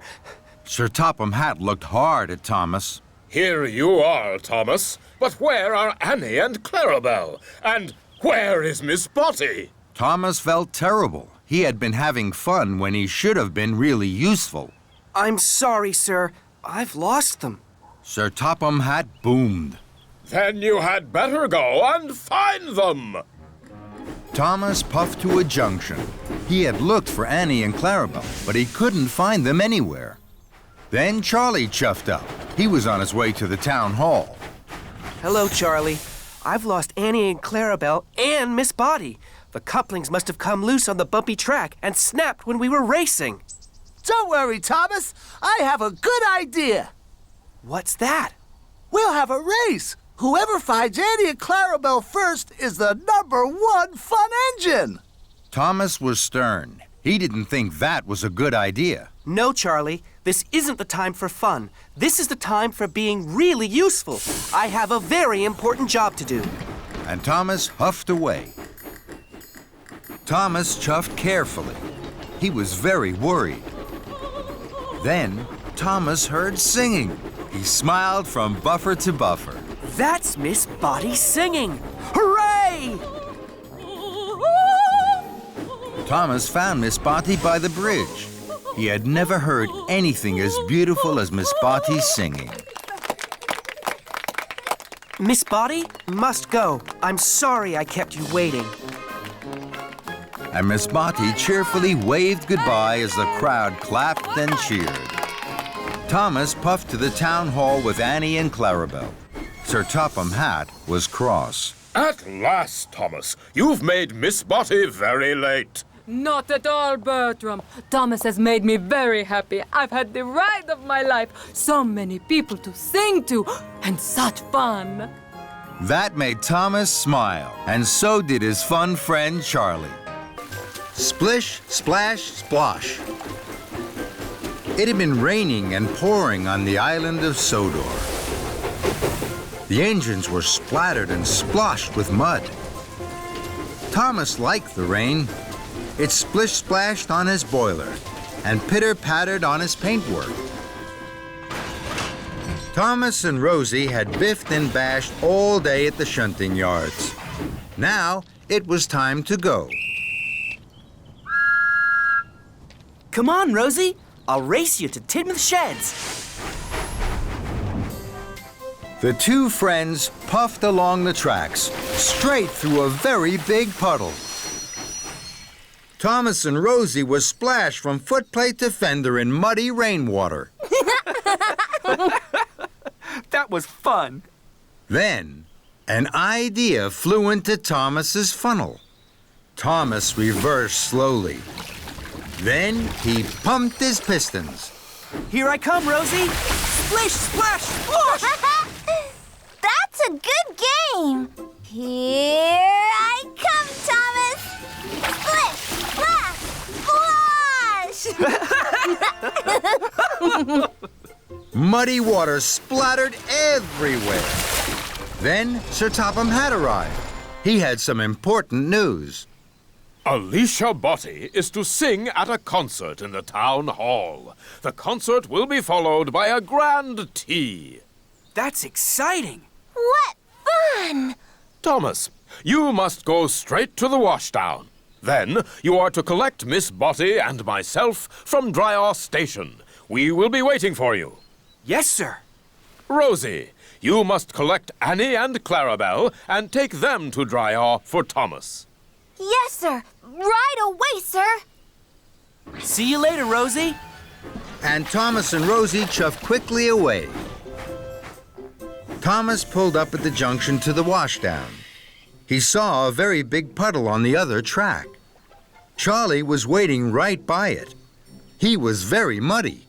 Speaker 1: Sir Topham Hatt looked hard at Thomas.
Speaker 7: Here you are, Thomas. But where are Annie and Clarabelle? And where is Miss Botty?
Speaker 1: Thomas felt terrible. He had been having fun when he should have been really useful.
Speaker 4: I'm sorry, sir. I've lost them.
Speaker 1: Sir Topham Hatt boomed.
Speaker 7: Then you had better go and find them.
Speaker 1: Thomas puffed to a junction. He had looked for Annie and Clarabelle, but he couldn't find them anywhere. Then Charlie chuffed up. He was on his way to the town hall.
Speaker 4: Hello, Charlie. I've lost Annie and Clarabelle and Miss Botty. The couplings must have come loose on the bumpy track and snapped when we were racing.
Speaker 12: Don't worry, Thomas. I have a good idea.
Speaker 4: What's that?
Speaker 12: We'll have a race. Whoever finds Annie and Clarabelle first is the #1 fun engine.
Speaker 1: Thomas was stern. He didn't think that was a good idea.
Speaker 4: No, Charlie. This isn't the time for fun. This is the time for being really useful. I have a very important job to do.
Speaker 1: And Thomas huffed away. Thomas chuffed carefully. He was very worried. Then Thomas heard singing. He smiled from buffer to buffer.
Speaker 4: That's Miss Botty singing! Hooray!
Speaker 1: Thomas found Miss Botty by the bridge. He had never heard anything as beautiful as Miss Botty's singing.
Speaker 4: Miss Botty must go. I'm sorry I kept you waiting.
Speaker 1: And Miss Botty cheerfully waved goodbye as the crowd clapped and cheered. Thomas puffed to the town hall with Annie and Clarabelle. Sir Topham Hatt was cross.
Speaker 7: At last, Thomas. You've made Miss Botty very late.
Speaker 8: Not at all, Bertram. Thomas has made me very happy. I've had the ride of my life. So many people to sing to, and such fun.
Speaker 1: That made Thomas smile, and so did his fun friend Charlie. Splish, splash, splosh. It had been raining and pouring on the island of Sodor. The engines were splattered and sploshed with mud. Thomas liked the rain. It splish-splashed on his boiler and pitter-pattered on his paintwork. Thomas and Rosie had biffed and bashed all day at the shunting yards. Now it was time to go.
Speaker 4: Come on, Rosie. I'll race you to Tidmouth Sheds.
Speaker 1: The two friends puffed along the tracks, straight through a very big puddle. Thomas and Rosie were splashed from footplate to fender in muddy rainwater.
Speaker 4: That was fun.
Speaker 1: Then, an idea flew into Thomas's funnel. Thomas reversed slowly. Then he pumped his pistons.
Speaker 4: Here I come, Rosie. Splish, splash, splosh!
Speaker 11: That's a good game. Here I come, Thomas. Splish, splash, splash!
Speaker 1: Muddy water splattered everywhere. Then Sir Topham Hatt arrived. He had some important news.
Speaker 7: Alicia Botti is to sing at a concert in the town hall. The concert will be followed by a grand tea.
Speaker 4: That's exciting.
Speaker 11: What fun!
Speaker 7: Thomas, you must go straight to the washdown. Then you are to collect Miss Botti and myself from Dryaw Station. We will be waiting for you.
Speaker 4: Yes, sir.
Speaker 7: Rosie, you must collect Annie and Clarabelle and take them to Dryaw for Thomas.
Speaker 11: Yes, sir. Right away, sir.
Speaker 4: See you later, Rosie.
Speaker 1: And Thomas and Rosie chuffed quickly away. Thomas pulled up at the junction to the washdown. He saw a very big puddle on the other track. Charlie was waiting right by it. He was very muddy.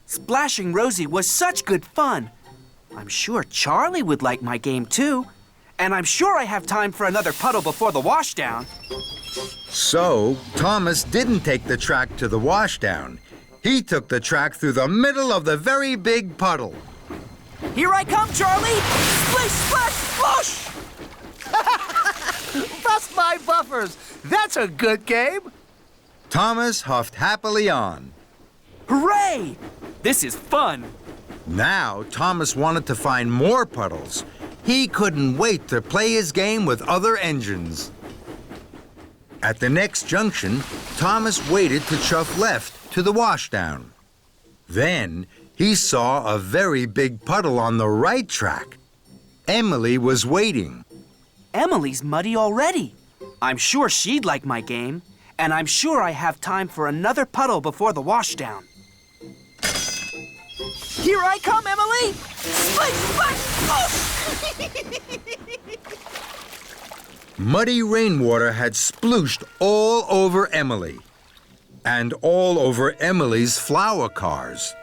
Speaker 4: Splashing Rosie was such good fun. I'm sure Charlie would like my game too. And I'm sure I have time for another puddle before the washdown.
Speaker 1: So, Thomas didn't take the track to the washdown. He took the track through the middle of the very big puddle.
Speaker 4: Here I come, Charlie! Splish, splash, splosh!
Speaker 12: Bust my buffers. That's a good game.
Speaker 1: Thomas huffed happily on.
Speaker 4: Hooray! This is fun.
Speaker 1: Now, Thomas wanted to find more puddles. He couldn't wait to play his game with other engines. At the next junction, Thomas waited to chuff left to the washdown. Then he saw a very big puddle on the right track. Emily was waiting.
Speaker 4: Emily's muddy already. I'm sure she'd like my game, and I'm sure I have time for another puddle before the washdown. Here I come, Emily! Splish, splash, splosh!
Speaker 1: Muddy rainwater had splooshed all over Emily and all over Emily's flower cars.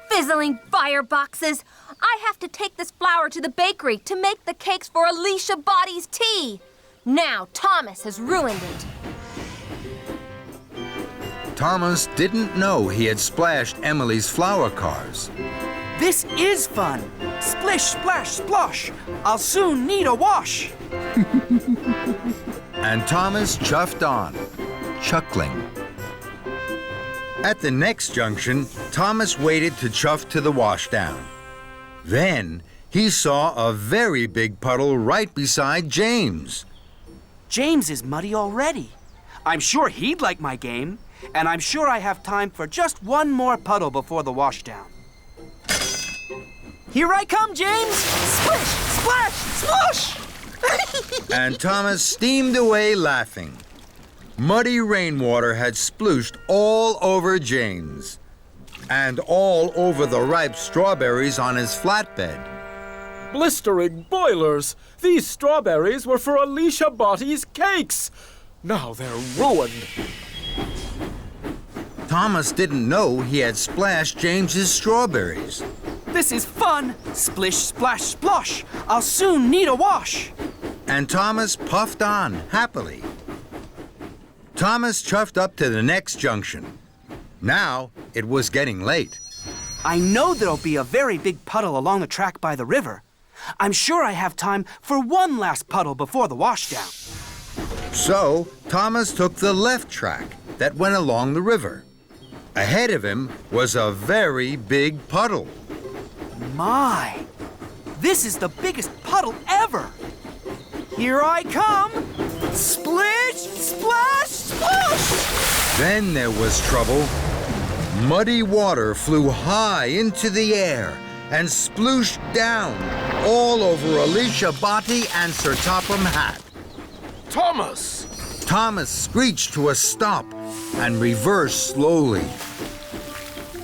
Speaker 11: Fizzling fireboxes! I have to take this flour to the bakery to make the cakes for Alicia Botti's tea. Now Thomas has ruined it.
Speaker 1: Thomas didn't know he had splashed Emily's flower cars.
Speaker 4: This is fun. Splish, splash, splosh. I'll soon need a wash.
Speaker 1: And Thomas chuffed on, chuckling. At the next junction, Thomas waited to chuff to the washdown. Then he saw a very big puddle right beside James.
Speaker 4: James is muddy already. I'm sure he'd like my game, and I'm sure I have time for just one more puddle before the washdown. Here I come, James! Splish, splash, splosh!
Speaker 1: And Thomas steamed away laughing. Muddy rainwater had splooshed all over James and all over the ripe strawberries on his flatbed.
Speaker 5: Blistering boilers! These strawberries were for Alicia Botti's cakes. Now they're ruined.
Speaker 1: Thomas didn't know he had splashed James's strawberries.
Speaker 4: This is fun! Splish, splash, splosh! I'll soon need a wash!
Speaker 1: And Thomas puffed on happily. Thomas chuffed up to the next junction. Now it was getting late.
Speaker 4: I know there'll be a very big puddle along the track by the river. I'm sure I have time for one last puddle before the washdown.
Speaker 1: So Thomas took the left track that went along the river. Ahead of him was a very big puddle.
Speaker 4: My! This is the biggest puddle ever! Here I come! Splish, splash, splosh!
Speaker 1: Then there was trouble. Muddy water flew high into the air and splooshed down all over Alicia Botti and Sir Topham Hatt.
Speaker 7: Thomas!
Speaker 1: Thomas screeched to a stop and reversed slowly.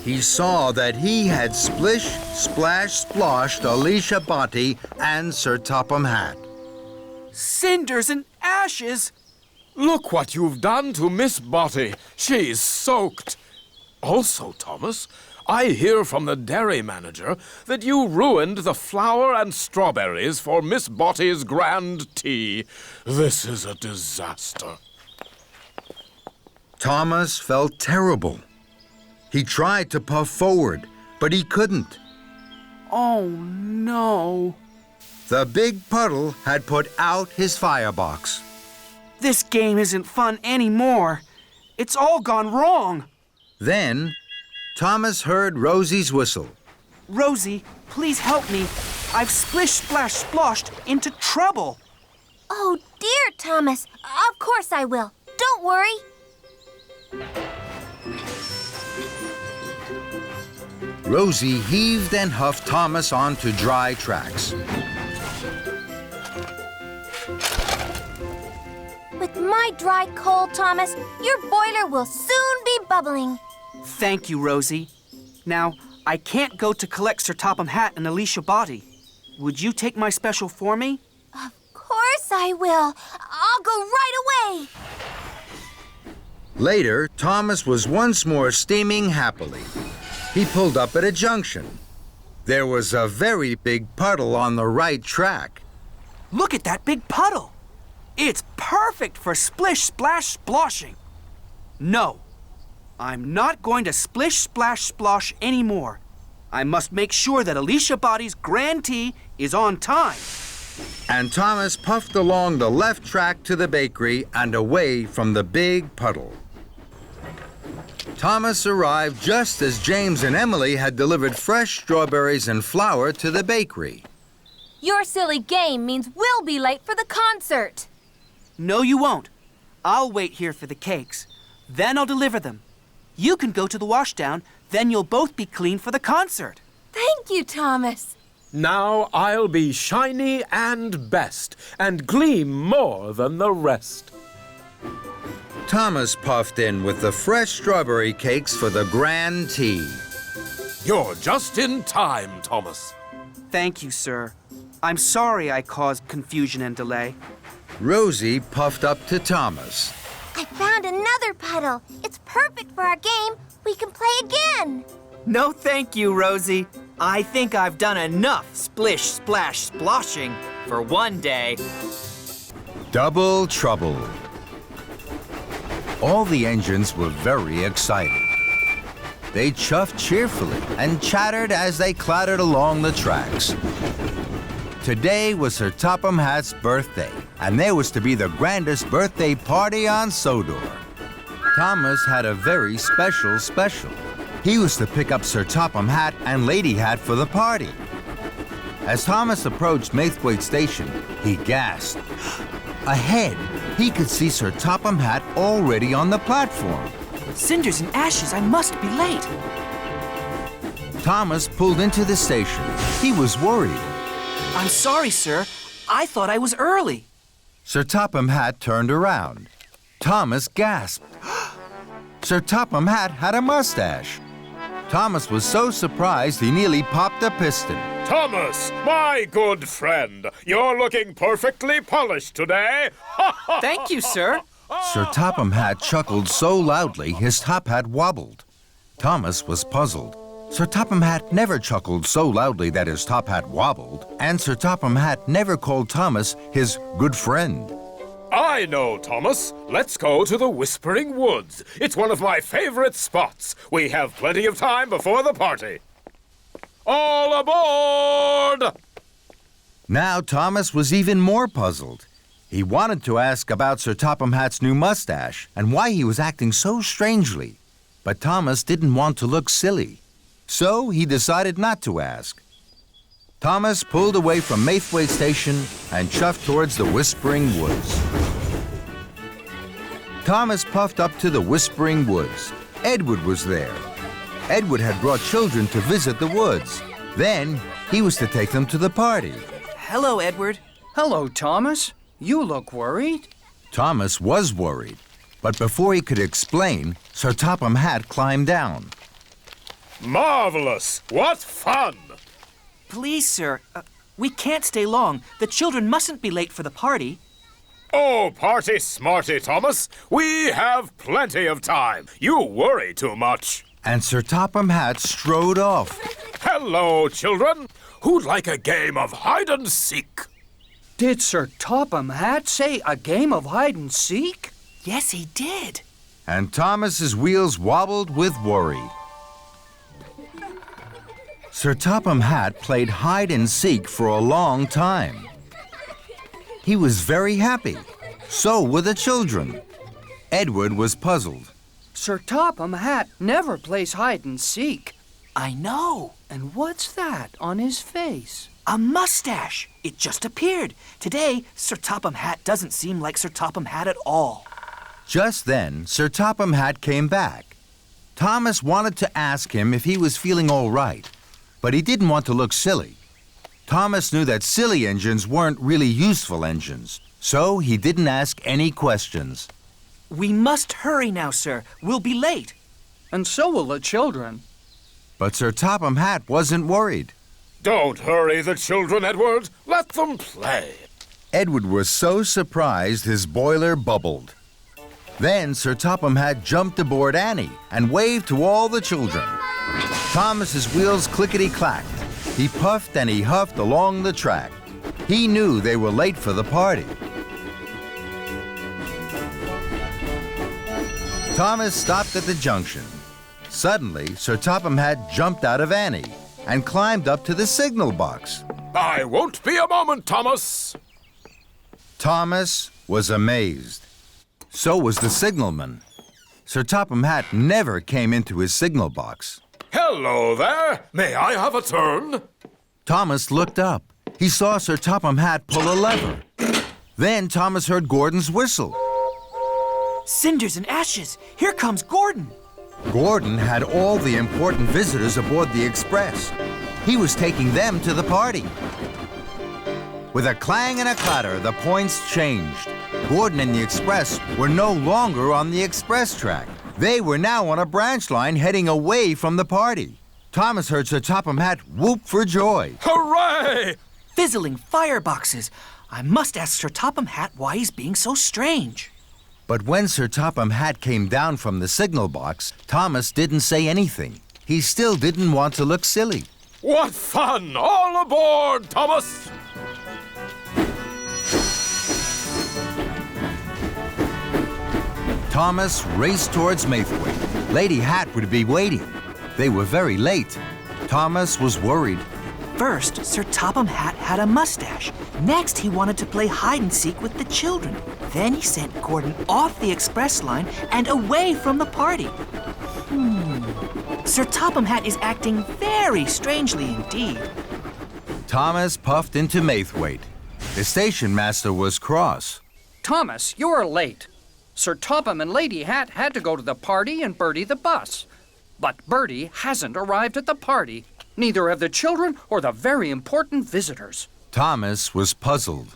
Speaker 1: He saw that he had splish, splash, sploshed Alicia Botti and Sir Topham Hatt.
Speaker 4: Cinders and ashes!
Speaker 7: Look what you've done to Miss Botti. She's soaked. Also, Thomas, I hear from the dairy manager that you ruined the flour and strawberries for Miss Botti's grand tea. This is a disaster.
Speaker 1: Thomas felt terrible. He tried to puff forward, but he couldn't.
Speaker 2: Oh, no.
Speaker 1: The big puddle had put out his firebox.
Speaker 2: This game isn't fun anymore. It's all gone wrong.
Speaker 1: Then, Thomas heard Rosie's whistle.
Speaker 2: Rosie, please help me. I've Splish, Splash, Sploshed into trouble.
Speaker 11: Oh, dear, Thomas. Of course I will. Don't worry.
Speaker 1: Rosie heaved and huffed Thomas onto dry tracks.
Speaker 11: With my dry coal, Thomas, your boiler will soon be bubbling.
Speaker 2: Thank you, Rosie. Now, I can't go to collect Sir Topham Hatt and Alicia Body. Would you take my special for me?
Speaker 11: Of course I will. I'll go right away.
Speaker 1: Later, Thomas was once more steaming happily. He pulled up at a junction. There was a very big puddle on the right track.
Speaker 2: Look at that big puddle. It's perfect for Splish, Splash, Sploshing. No, I'm not going to Splish, Splash, Splosh anymore. I must make sure that Alicia Body's grand tea is on time.
Speaker 1: And Thomas puffed along the left track to the bakery and away from the big puddle. Thomas arrived just as James and Emily had delivered fresh strawberries and flour to the bakery.
Speaker 11: Your silly game means we'll be late for the concert.
Speaker 2: No, you won't. I'll wait here for the cakes. Then I'll deliver them. You can go to the washdown, then you'll both be clean for the concert.
Speaker 11: Thank you, Thomas.
Speaker 5: Now I'll be shiny and best, and gleam more than the rest.
Speaker 1: Thomas puffed in with the fresh strawberry cakes for the grand tea.
Speaker 7: You're just in time, Thomas.
Speaker 2: Thank you, sir. I'm sorry I caused confusion and delay.
Speaker 1: Rosie puffed up to Thomas.
Speaker 11: I found another puddle. It's perfect for our game. We can play again.
Speaker 2: No, thank you, Rosie. I think I've done enough Splish, Splash, Sploshing for one day.
Speaker 1: Double trouble. All the engines were very excited. They chuffed cheerfully and chattered as they clattered along the tracks. Today was Sir Topham Hatt's birthday, and there was to be the grandest birthday party on Sodor. Thomas had a very special. He was to pick up Sir Topham Hatt and Lady Hatt for the party. As Thomas approached Maithwaite Station, he gasped. Ahead, he could see Sir Topham Hatt already on the platform.
Speaker 2: Cinders and ashes, I must be late.
Speaker 1: Thomas pulled into the station. He was worried.
Speaker 2: I'm sorry, sir. I thought I was early.
Speaker 1: Sir Topham Hatt turned around. Thomas gasped. Sir Topham Hatt had a mustache. Thomas was so surprised he nearly popped a piston.
Speaker 7: Thomas, my good friend, you're looking perfectly polished today.
Speaker 2: Thank you, sir.
Speaker 1: Sir Topham Hatt chuckled so loudly his top hat wobbled. Thomas was puzzled. Sir Topham Hatt never chuckled so loudly that his top hat wobbled, and Sir Topham Hatt never called Thomas his good friend.
Speaker 7: I know, Thomas. Let's go to the Whispering Woods. It's one of my favorite spots. We have plenty of time before the party. All aboard!
Speaker 1: Now Thomas was even more puzzled. He wanted to ask about Sir Topham Hatt's new mustache and why he was acting so strangely. But Thomas didn't want to look silly. So he decided not to ask. Thomas pulled away from Maithwaite Station and chuffed towards the Whispering Woods. Thomas puffed up to the Whispering Woods. Edward was there. Edward had brought children to visit the woods. Then he was to take them to the party.
Speaker 2: Hello, Edward.
Speaker 6: Hello, Thomas. You look worried.
Speaker 1: Thomas was worried. But before he could explain, Sir Topham Hatt climbed down.
Speaker 7: Marvelous! What fun!
Speaker 2: Please, sir, we can't stay long. The children mustn't be late for the party.
Speaker 7: Oh, party smarty, Thomas. We have plenty of time. You worry too much.
Speaker 1: And Sir Topham Hatt strode off.
Speaker 7: Hello, children. Who'd like a game of hide and seek?
Speaker 6: Did Sir Topham Hatt say a game of hide and seek?
Speaker 2: Yes, he did.
Speaker 1: And Thomas's wheels wobbled with worry. Sir Topham Hatt played hide and seek for a long time. He was very happy. So were the children. Edward was puzzled.
Speaker 6: Sir Topham Hatt never plays hide and seek.
Speaker 2: I know.
Speaker 6: And what's that on his face?
Speaker 2: A mustache. It just appeared. Today, Sir Topham Hatt doesn't seem like Sir Topham Hatt at all.
Speaker 1: Just then, Sir Topham Hatt came back. Thomas wanted to ask him if he was feeling all right, but he didn't want to look silly. Thomas knew that silly engines weren't really useful engines, so he didn't ask any questions.
Speaker 2: We must hurry now, sir. We'll be late.
Speaker 6: And so will the children.
Speaker 1: But Sir Topham Hatt wasn't worried.
Speaker 7: Don't hurry the children, Edward. Let them play.
Speaker 1: Edward was so surprised his boiler bubbled. Then Sir Topham Hatt jumped aboard Annie and waved to all the children. Thomas's wheels clickety-clacked. He puffed and he huffed along the track. He knew they were late for the party. Thomas stopped at the junction. Suddenly, Sir Topham Hatt jumped out of Annie and climbed up to the signal box.
Speaker 7: I won't be a moment, Thomas.
Speaker 1: Thomas was amazed. So was the signalman. Sir Topham Hatt never came into his signal box.
Speaker 7: Hello there. May I have a turn?
Speaker 1: Thomas looked up. He saw Sir Topham Hatt pull a lever. Then Thomas heard Gordon's whistle.
Speaker 2: Cinders and ashes. Here comes Gordon.
Speaker 1: Gordon had all the important visitors aboard the express. He was taking them to the party. With a clang and a clatter, the points changed. Gordon and the express were no longer on the express track. They were now on a branch line heading away from the party. Thomas heard Sir Topham Hatt whoop for joy.
Speaker 7: Hooray!
Speaker 2: Fizzling fireboxes. I must ask Sir Topham Hatt why he's being so strange.
Speaker 1: But when Sir Topham Hatt came down from the signal box, Thomas didn't say anything. He still didn't want to look silly.
Speaker 7: What fun! All aboard, Thomas!
Speaker 1: Thomas raced towards Maithwaite. Lady Hatt would be waiting. They were very late. Thomas was worried.
Speaker 2: First, Sir Topham Hatt had a mustache. Next, he wanted to play hide and seek with the children. Then he sent Gordon off the express line and away from the party. Sir Topham Hatt is acting very strangely indeed.
Speaker 1: Thomas puffed into Maithwaite. The station master was cross.
Speaker 6: Thomas, you're late. Sir Topham and Lady Hatt had to go to the party and Bertie the bus. But Bertie hasn't arrived at the party. Neither have the children or the very important visitors.
Speaker 1: Thomas was puzzled.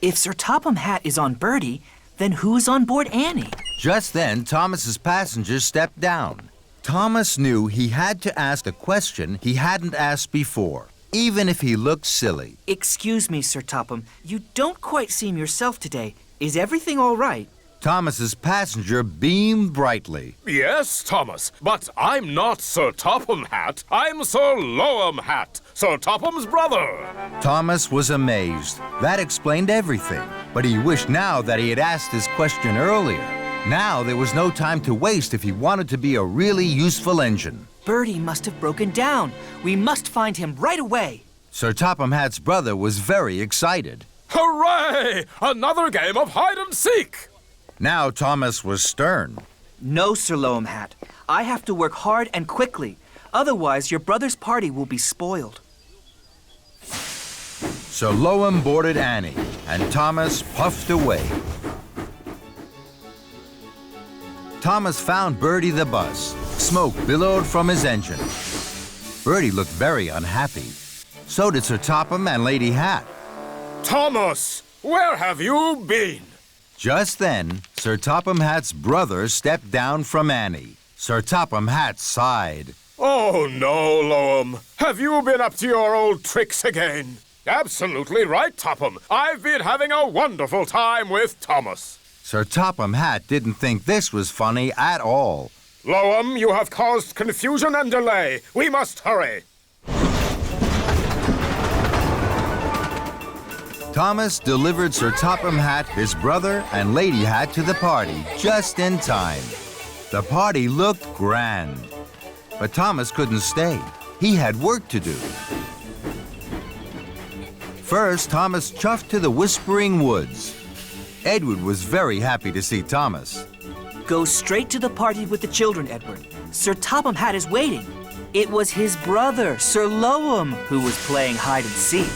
Speaker 2: If Sir Topham Hatt is on Bertie, then who's on board Annie?
Speaker 1: Just then, Thomas's passengers stepped down. Thomas knew he had to ask a question he hadn't asked before, even if he looked silly.
Speaker 2: Excuse me, Sir Topham. You don't quite seem yourself today. Is everything all right?
Speaker 1: Thomas's passenger beamed brightly.
Speaker 7: Yes, Thomas, but I'm not Sir Topham Hatt. I'm Sir Lowham Hatt, Sir Topham's brother.
Speaker 1: Thomas was amazed. That explained everything. But he wished now that he had asked his question earlier. Now there was no time to waste if he wanted to be a really useful engine.
Speaker 2: Bertie must have broken down. We must find him right away.
Speaker 1: Sir Topham Hatt's brother was very excited.
Speaker 7: Hooray! Another game of hide and seek!
Speaker 1: Now Thomas was stern.
Speaker 2: No, Sir Lowham Hatt. I have to work hard and quickly. Otherwise, your brother's party will be spoiled.
Speaker 1: So Lowham boarded Annie, and Thomas puffed away. Thomas found Bertie the bus. Smoke billowed from his engine. Bertie looked very unhappy. So did Sir Topham and Lady Hatt.
Speaker 7: Thomas, where have you been?
Speaker 1: Just then, Sir Topham Hatt's brother stepped down from Annie. Sir Topham Hatt sighed.
Speaker 7: Oh, no, Lowham. Have you been up to your old tricks again? Absolutely right, Topham. I've been having a wonderful time with Thomas.
Speaker 1: Sir Topham Hatt didn't think this was funny at all.
Speaker 7: Lowham, you have caused confusion and delay. We must hurry.
Speaker 1: Thomas delivered Sir Topham Hatt, his brother, and Lady Hatt to the party just in time. The party looked grand. But Thomas couldn't stay. he had work to do. First, Thomas chuffed to the Whispering Woods. Edward was very happy to see Thomas.
Speaker 2: Go straight to the party with the children, Edward. Sir Topham Hatt is waiting. It was his brother, Sir Loam, who was playing hide and seek.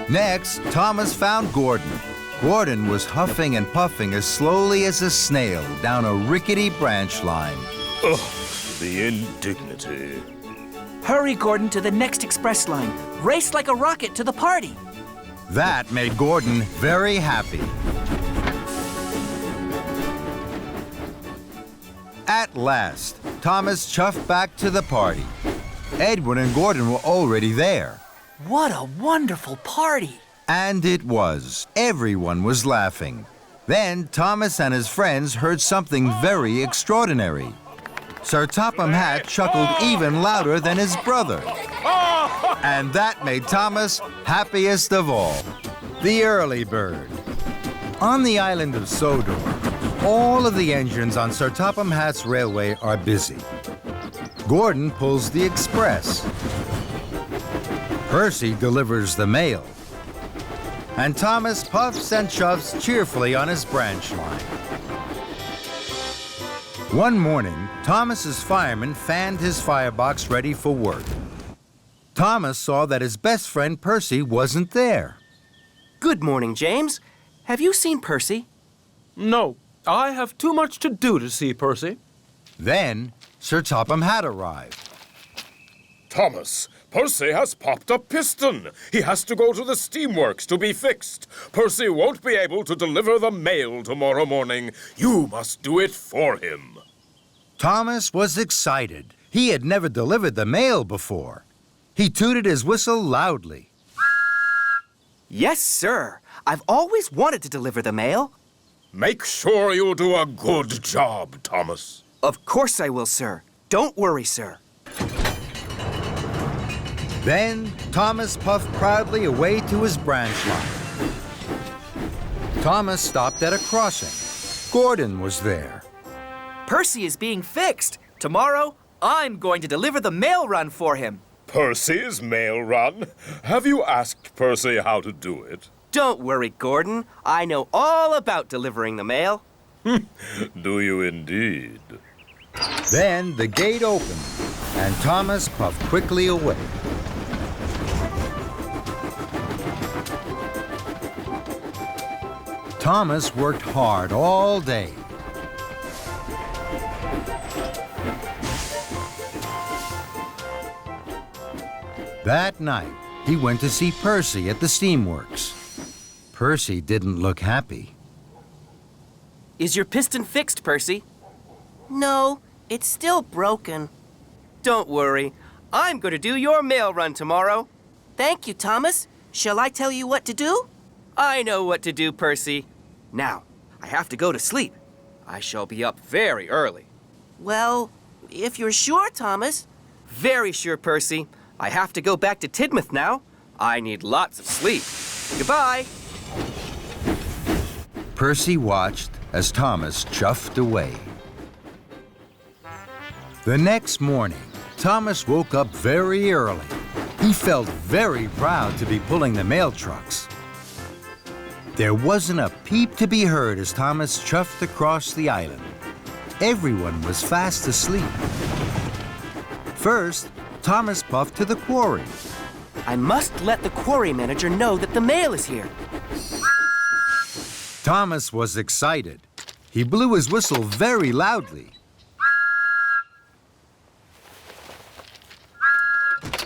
Speaker 1: Next, Thomas found Gordon. Gordon was huffing and puffing as slowly as a snail down a rickety branch line.
Speaker 7: Ugh, the indignity.
Speaker 2: Hurry, Gordon, to the next express line. Race like a rocket to the party.
Speaker 1: That made Gordon very happy. At last, Thomas chuffed back to the party. Edward and Gordon were already there.
Speaker 2: What a wonderful party!
Speaker 1: And it was. Everyone was laughing. Then Thomas and his friends heard something very extraordinary. Sir Topham Hatt chuckled even louder than his brother. And that made Thomas happiest of all. The early bird. On the island of Sodor, all of the engines on Sir Topham Hatt's railway are busy. Gordon pulls the express. Percy delivers the mail. And Thomas puffs and chuffs cheerfully on his branch line. One morning, Thomas's fireman fanned his firebox ready for work. Thomas saw that his best friend Percy wasn't there.
Speaker 4: Good morning, James. Have you seen Percy?
Speaker 5: No, I have too much to do to see Percy.
Speaker 1: Then, Sir Topham Hatt arrived.
Speaker 7: Thomas, Percy has popped a piston. He has to go to the steamworks to be fixed. Percy won't be able to deliver the mail tomorrow morning. You must do it for him.
Speaker 1: Thomas was excited. He had never delivered the mail before. He tooted his whistle loudly.
Speaker 4: Yes, sir. I've always wanted to deliver the mail.
Speaker 7: Make sure you do a good job, Thomas.
Speaker 4: Of course I will, sir. Don't worry, sir.
Speaker 1: Then Thomas puffed proudly away to his branch line. Thomas stopped at a crossing. Gordon was there.
Speaker 4: Percy is being fixed. Tomorrow, I'm going to deliver the mail run for him.
Speaker 7: Percy's mail run? Have you asked Percy how to do it?
Speaker 4: Don't worry, Gordon. I know all about delivering the mail.
Speaker 7: Do you indeed?
Speaker 1: Then the gate opened, and Thomas puffed quickly away. Thomas worked hard all day. That night, he went to see Percy at the steamworks. Percy didn't look happy.
Speaker 4: Is your piston fixed, Percy? No, it's still broken. Don't worry. I'm going to do your mail run tomorrow. Thank you, Thomas. Shall I tell you what to do? I know what to do, Percy. Now, I have to go to sleep. I shall be up very early. Well, if you're sure, Thomas. Very sure, Percy. I have to go back to Tidmouth now. I need lots of sleep. Goodbye.
Speaker 1: Percy watched as Thomas chuffed away. The next morning, Thomas woke up very early. He felt very proud to be pulling the mail trucks. There wasn't a peep to be heard as Thomas chuffed across the island. Everyone was fast asleep. First, Thomas puffed to the quarry.
Speaker 4: I must let the quarry manager know that the mail is here.
Speaker 1: Thomas was excited. He blew his whistle very loudly.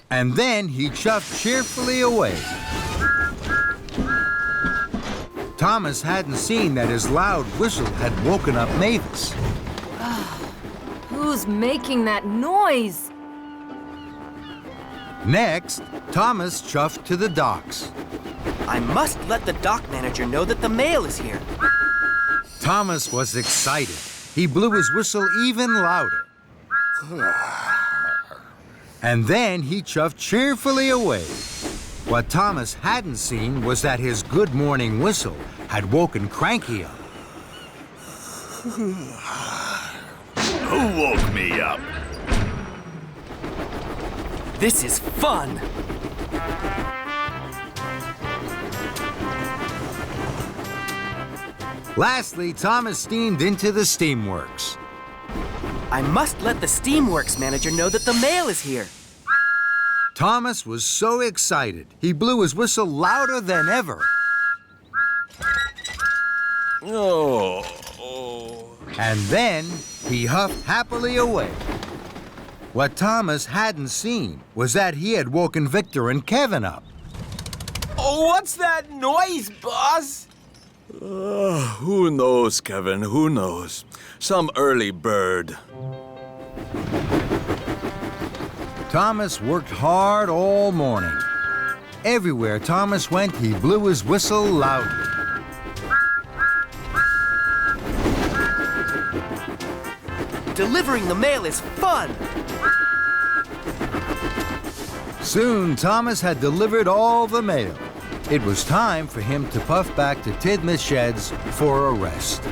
Speaker 1: And then he chuffed cheerfully away. Thomas hadn't seen that his loud whistle had woken up Mavis.
Speaker 8: Who's making that noise?
Speaker 1: Next, Thomas chuffed to the docks.
Speaker 4: I must let the dock manager know that the mail is here.
Speaker 1: Thomas was excited. He blew his whistle even louder. And then he chuffed cheerfully away. What Thomas hadn't seen was that his good morning whistle had woken Cranky up.
Speaker 9: Who woke me up?
Speaker 4: This is fun!
Speaker 1: Lastly, Thomas steamed into the steamworks.
Speaker 4: I must let the Steamworks manager know that the mail is here.
Speaker 1: Thomas was so excited, he blew his whistle louder than ever.
Speaker 9: Oh.
Speaker 1: And then he huffed happily away. What Thomas hadn't seen was that he had woken Victor and Kevin up.
Speaker 3: Oh, what's that noise, boss?
Speaker 9: Who knows, Kevin? Who knows? Some early bird.
Speaker 1: Thomas worked hard all morning. Everywhere Thomas went, he blew his whistle loudly.
Speaker 4: Delivering the mail is fun!
Speaker 1: Soon, Thomas had delivered all the mail. It was time for him to puff back to Tidmouth Sheds for a rest.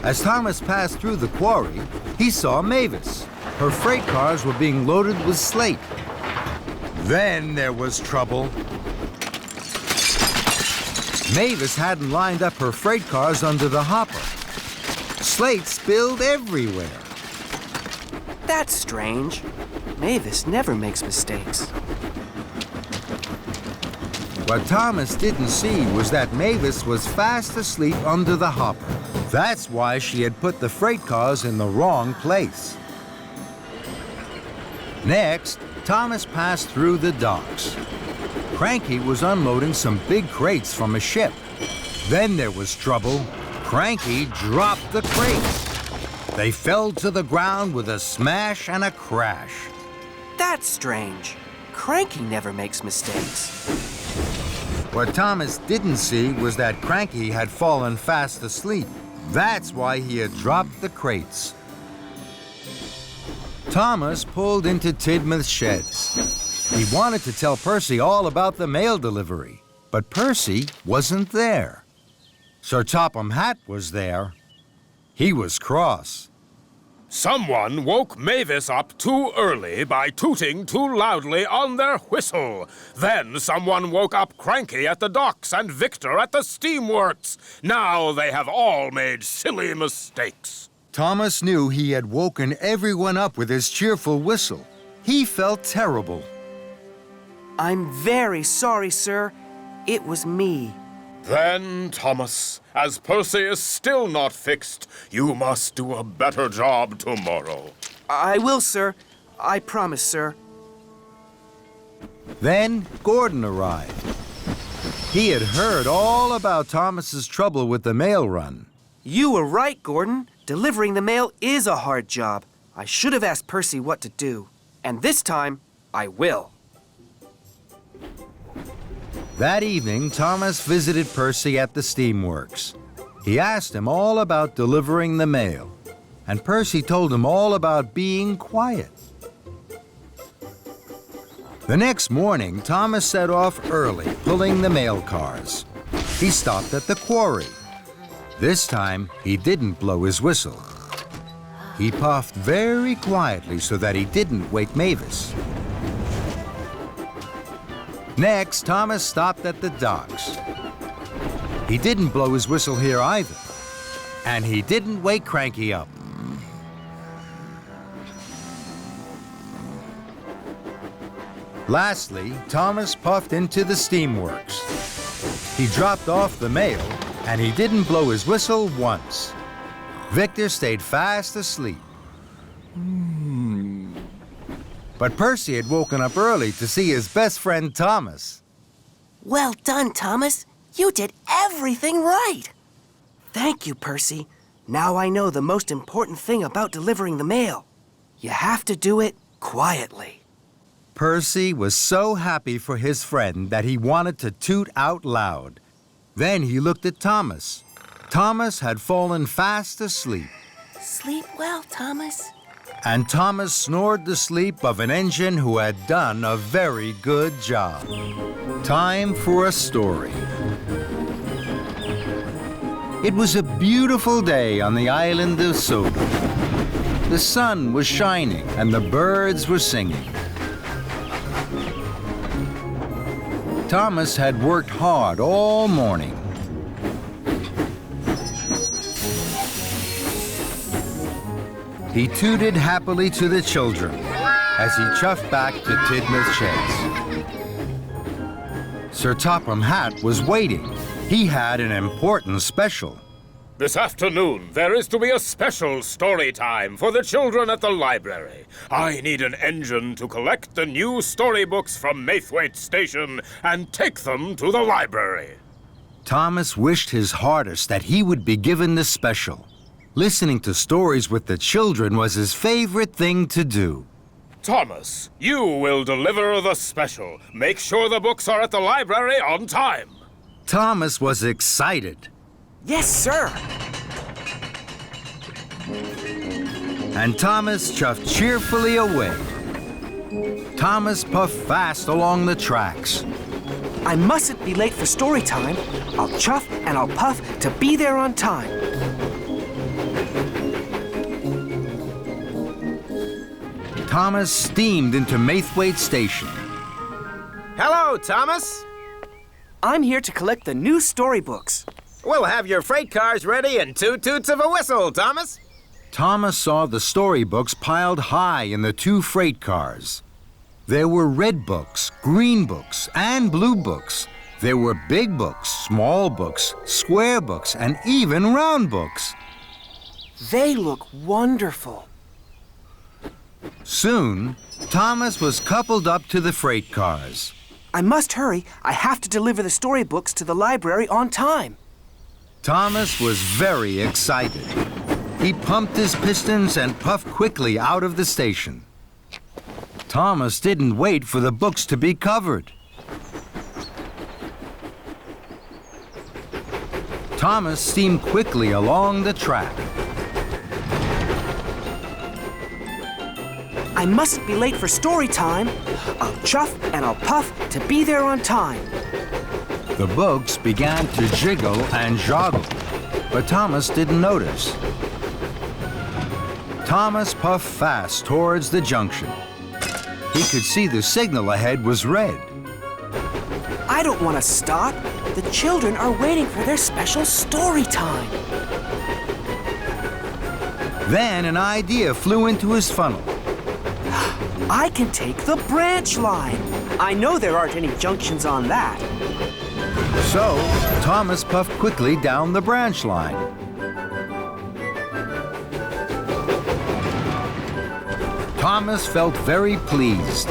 Speaker 1: As Thomas passed through the quarry, he saw Mavis. Her freight cars were being loaded with slate. Then there was trouble. Mavis hadn't lined up her freight cars under the hopper. Slate spilled everywhere.
Speaker 4: That's strange. Mavis never makes mistakes.
Speaker 1: What Thomas didn't see was that Mavis was fast asleep under the hopper. That's why she had put the freight cars in the wrong place. Next, Thomas passed through the docks. Cranky was unloading some big crates from a ship. Then there was trouble. Cranky dropped the crates. They fell to the ground with a smash and a crash.
Speaker 4: That's strange. Cranky never makes mistakes.
Speaker 1: What Thomas didn't see was that Cranky had fallen fast asleep. That's why he had dropped the crates. Thomas pulled into Tidmouth Sheds. He wanted to tell Percy all about the mail delivery, but Percy wasn't there. Sir Topham Hatt was there. He was cross.
Speaker 7: Someone woke Mavis up too early by tooting too loudly on their whistle. Then someone woke up Cranky at the docks and Victor at the steamworks. Now they have all made silly mistakes.
Speaker 1: Thomas knew he had woken everyone up with his cheerful whistle. He felt terrible.
Speaker 4: I'm very sorry, sir. It was me.
Speaker 7: Then, Thomas, as Percy is still not fixed, you must do a better job tomorrow.
Speaker 4: I will, sir. I promise, sir.
Speaker 1: Then Gordon arrived. He had heard all about Thomas's trouble with the mail run.
Speaker 4: You were right, Gordon. Delivering the mail is a hard job. I should have asked Percy what to do. And this time, I will.
Speaker 1: That evening, Thomas visited Percy at the steamworks. He asked him all about delivering the mail, and Percy told him all about being quiet. The next morning, Thomas set off early, pulling the mail cars. He stopped at the quarry. This time, he didn't blow his whistle. He puffed very quietly so that he didn't wake Mavis. Next, Thomas stopped at the docks. He didn't blow his whistle here either. And he didn't wake Cranky up. Lastly, Thomas puffed into the steamworks. He dropped off the mail, and he didn't blow his whistle once. Victor stayed fast asleep. But Percy had woken up early to see his best friend Thomas.
Speaker 4: Well done, Thomas. You did everything right. Thank you, Percy. Now I know the most important thing about delivering the mail. You have to do it quietly.
Speaker 1: Percy was so happy for his friend that he wanted to toot out loud. Then he looked at Thomas. Thomas had fallen fast asleep.
Speaker 11: Sleep well, Thomas.
Speaker 1: And Thomas snored the sleep of an engine who had done a very good job. Time for a story. It was a beautiful day on the island of Sodor. The sun was shining and the birds were singing. Thomas had worked hard all morning. He tooted happily to the children as he chuffed back to Tidmouth Sheds. Sir Topham Hatt was waiting. He had an important special.
Speaker 7: This afternoon, there is to be a special story time for the children at the library. I need an engine to collect the new storybooks from Maithwaite Station and take them to the library.
Speaker 1: Thomas wished his hardest that he would be given the special. Listening to stories with the children was his favorite thing to do.
Speaker 7: Thomas, you will deliver the special. Make sure the books are at the library on time.
Speaker 1: Thomas was excited.
Speaker 4: Yes, sir.
Speaker 1: And Thomas chuffed cheerfully away. Thomas puffed fast along the tracks.
Speaker 4: I mustn't be late for story time. I'll chuff and I'll puff to be there on time.
Speaker 1: Thomas steamed into Maithwaite Station.
Speaker 3: Hello, Thomas.
Speaker 4: I'm here to collect the new storybooks.
Speaker 3: We'll have your freight cars ready in 2 toots of a whistle, Thomas.
Speaker 1: Thomas saw the storybooks piled high in the 2 freight cars. There were red books, green books, and blue books. There were big books, small books, square books, and even round books.
Speaker 4: They look wonderful.
Speaker 1: Soon, Thomas was coupled up to the freight cars.
Speaker 4: I must hurry. I have to deliver the storybooks to the library on time.
Speaker 1: Thomas was very excited. He pumped his pistons and puffed quickly out of the station. Thomas didn't wait for the books to be covered. Thomas steamed quickly along the track.
Speaker 4: I mustn't be late for story time. I'll chuff and I'll puff to be there on time.
Speaker 1: The books began to jiggle and joggle, but Thomas didn't notice. Thomas puffed fast towards the junction. He could see the signal ahead was red.
Speaker 4: I don't want to stop. The children are waiting for their special story time.
Speaker 1: Then an idea flew into his funnel.
Speaker 4: I can take the branch line. I know there aren't any junctions on that.
Speaker 1: So, Thomas puffed quickly down the branch line. Thomas felt very pleased.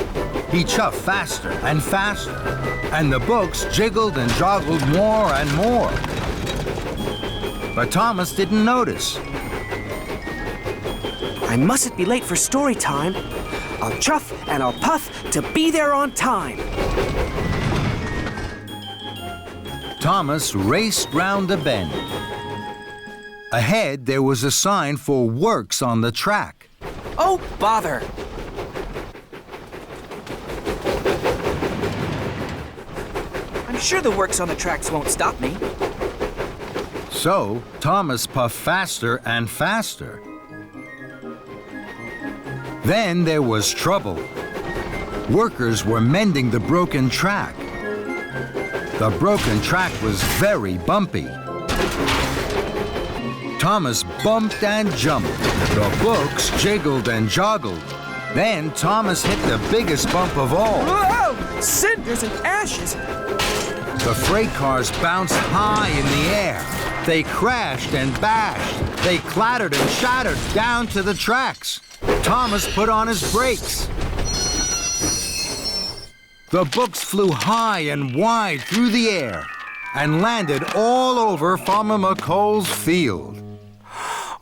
Speaker 1: He chuffed faster and faster, and the books jiggled and joggled more and more. But Thomas didn't notice.
Speaker 4: I mustn't be late for story time. I'll chuff and I'll puff to be there on time.
Speaker 1: Thomas raced round a bend. Ahead, there was a sign for works on the track.
Speaker 4: Oh, bother! I'm sure the works on the tracks won't stop me.
Speaker 1: So, Thomas puffed faster and faster. Then there was trouble. Workers were mending the broken track. The broken track was very bumpy. Thomas bumped and jumped. The books jiggled and joggled. Then Thomas hit the biggest bump of all.
Speaker 4: Whoa! Cinders and ashes!
Speaker 1: The freight cars bounced high in the air. They crashed and bashed. They clattered and shattered down to the tracks. Thomas put on his brakes. The books flew high and wide through the air and landed all over Farmer McColl's field.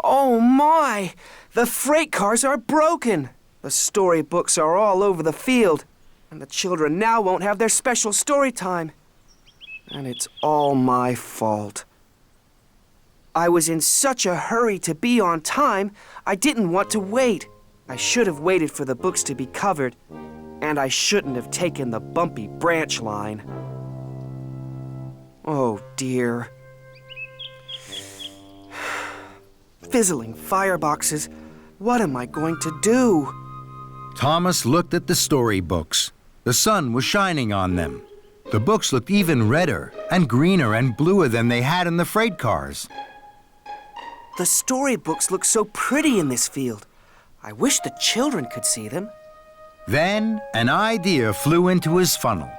Speaker 4: Oh my! The freight cars are broken. The storybooks are all over the field, and the children now won't have their special story time. And it's all my fault. I was in such a hurry to be on time, I didn't want to wait. I should have waited for the books to be covered, and I shouldn't have taken the bumpy branch line. Oh dear. Fizzling fireboxes. What am I going to do?
Speaker 1: Thomas looked at the storybooks. The sun was shining on them. The books looked even redder and greener and bluer than they had in the freight cars.
Speaker 4: The storybooks look so pretty in this field. I wish the children could see them.
Speaker 1: Then an idea flew into his funnel.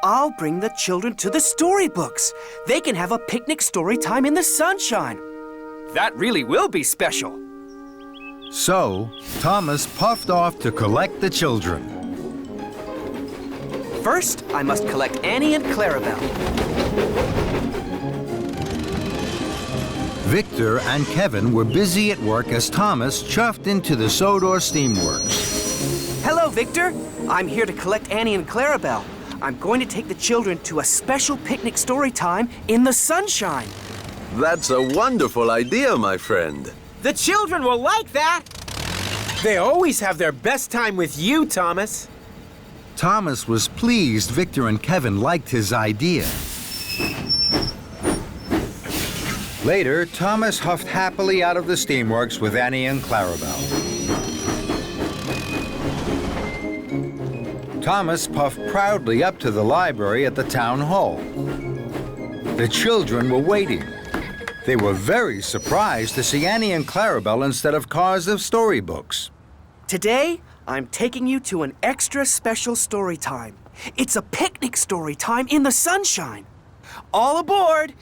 Speaker 4: I'll bring the children to the storybooks. They can have a picnic story time in the sunshine. That really will be special.
Speaker 1: So, Thomas puffed off to collect the children.
Speaker 4: First, I must collect Annie and Clarabelle.
Speaker 1: Victor and Kevin were busy at work as Thomas chuffed into the Sodor Steamworks.
Speaker 4: Hello, Victor. I'm here to collect Annie and Clarabelle. I'm going to take the children to a special picnic story time in the sunshine.
Speaker 9: That's a wonderful idea, my friend.
Speaker 3: The children will like that. They always have their best time with you, Thomas.
Speaker 1: Thomas was pleased Victor and Kevin liked his idea. Later, Thomas huffed happily out of the steamworks with Annie and Clarabelle. Thomas puffed proudly up to the library at the town hall. The children were waiting. They were very surprised to see Annie and Clarabelle instead of cars of storybooks.
Speaker 4: Today, I'm taking you to an extra special story time. It's a picnic story time in the sunshine. All aboard!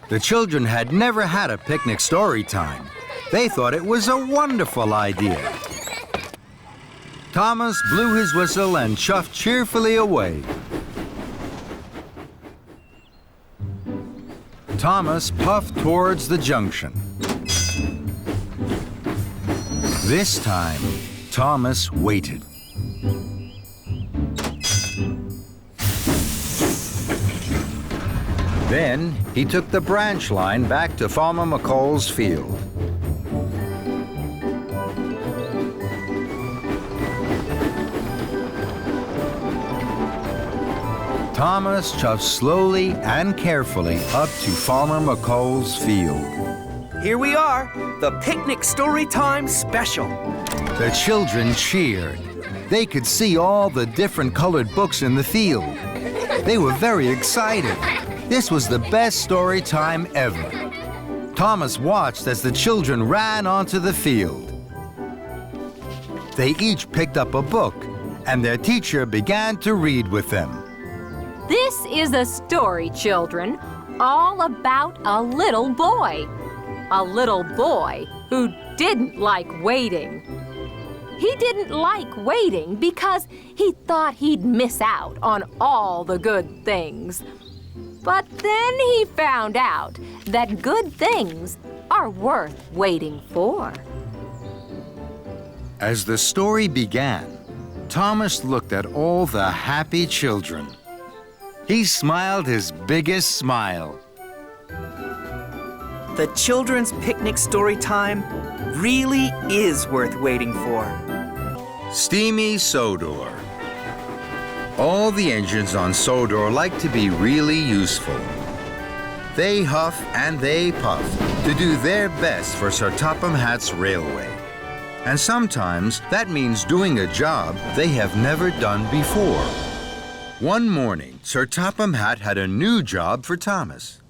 Speaker 1: The children had never had a picnic story time. They thought it was a wonderful idea. Thomas blew his whistle and chuffed cheerfully away. Thomas puffed towards the junction. This time, Thomas waited. Then he took the branch line back to Farmer McCall's field. Thomas chuffed slowly and carefully up to Farmer McCall's field.
Speaker 4: Here we are, the Picnic Story Time Special.
Speaker 1: The children cheered. They could see all the different colored books in the field. They were very excited. This was the best story time ever. Thomas watched as the children ran onto the field. They each picked up a book, and their teacher began to read with them.
Speaker 8: This is a story, children, all about a little boy. A little boy who didn't like waiting. He didn't like waiting because he thought he'd miss out on all the good things. But then he found out that good things are worth waiting for.
Speaker 1: As the story began, Thomas looked at all the happy children. He smiled his biggest smile.
Speaker 4: The children's picnic story time really is worth waiting for.
Speaker 1: Steamy Sodor. All the engines on Sodor like to be really useful. They huff and they puff to do their best for Sir Topham Hatt's railway. And sometimes that means doing a job they have never done before. One morning, Sir Topham Hatt had a new job for Thomas.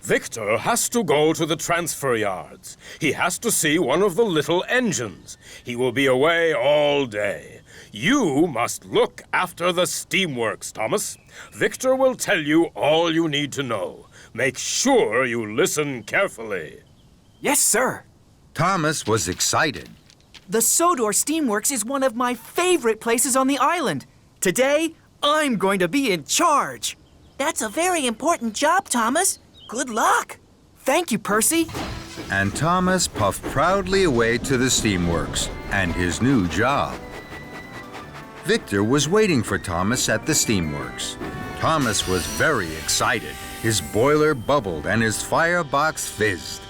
Speaker 7: Victor has to go to the transfer yards. He has to see one of the little engines. He will be away all day. You must look after the steamworks, Thomas. Victor will tell you all you need to know. Make sure you listen carefully.
Speaker 4: Yes, sir.
Speaker 1: Thomas was excited.
Speaker 4: The Sodor Steamworks is one of my favorite places on the island. Today, I'm going to be in charge. That's a very important job, Thomas. Good luck. Thank you, Percy.
Speaker 1: And Thomas puffed proudly away to the steamworks and his new job. Victor was waiting for Thomas at the steamworks. Thomas was very excited. His boiler bubbled and his firebox fizzed.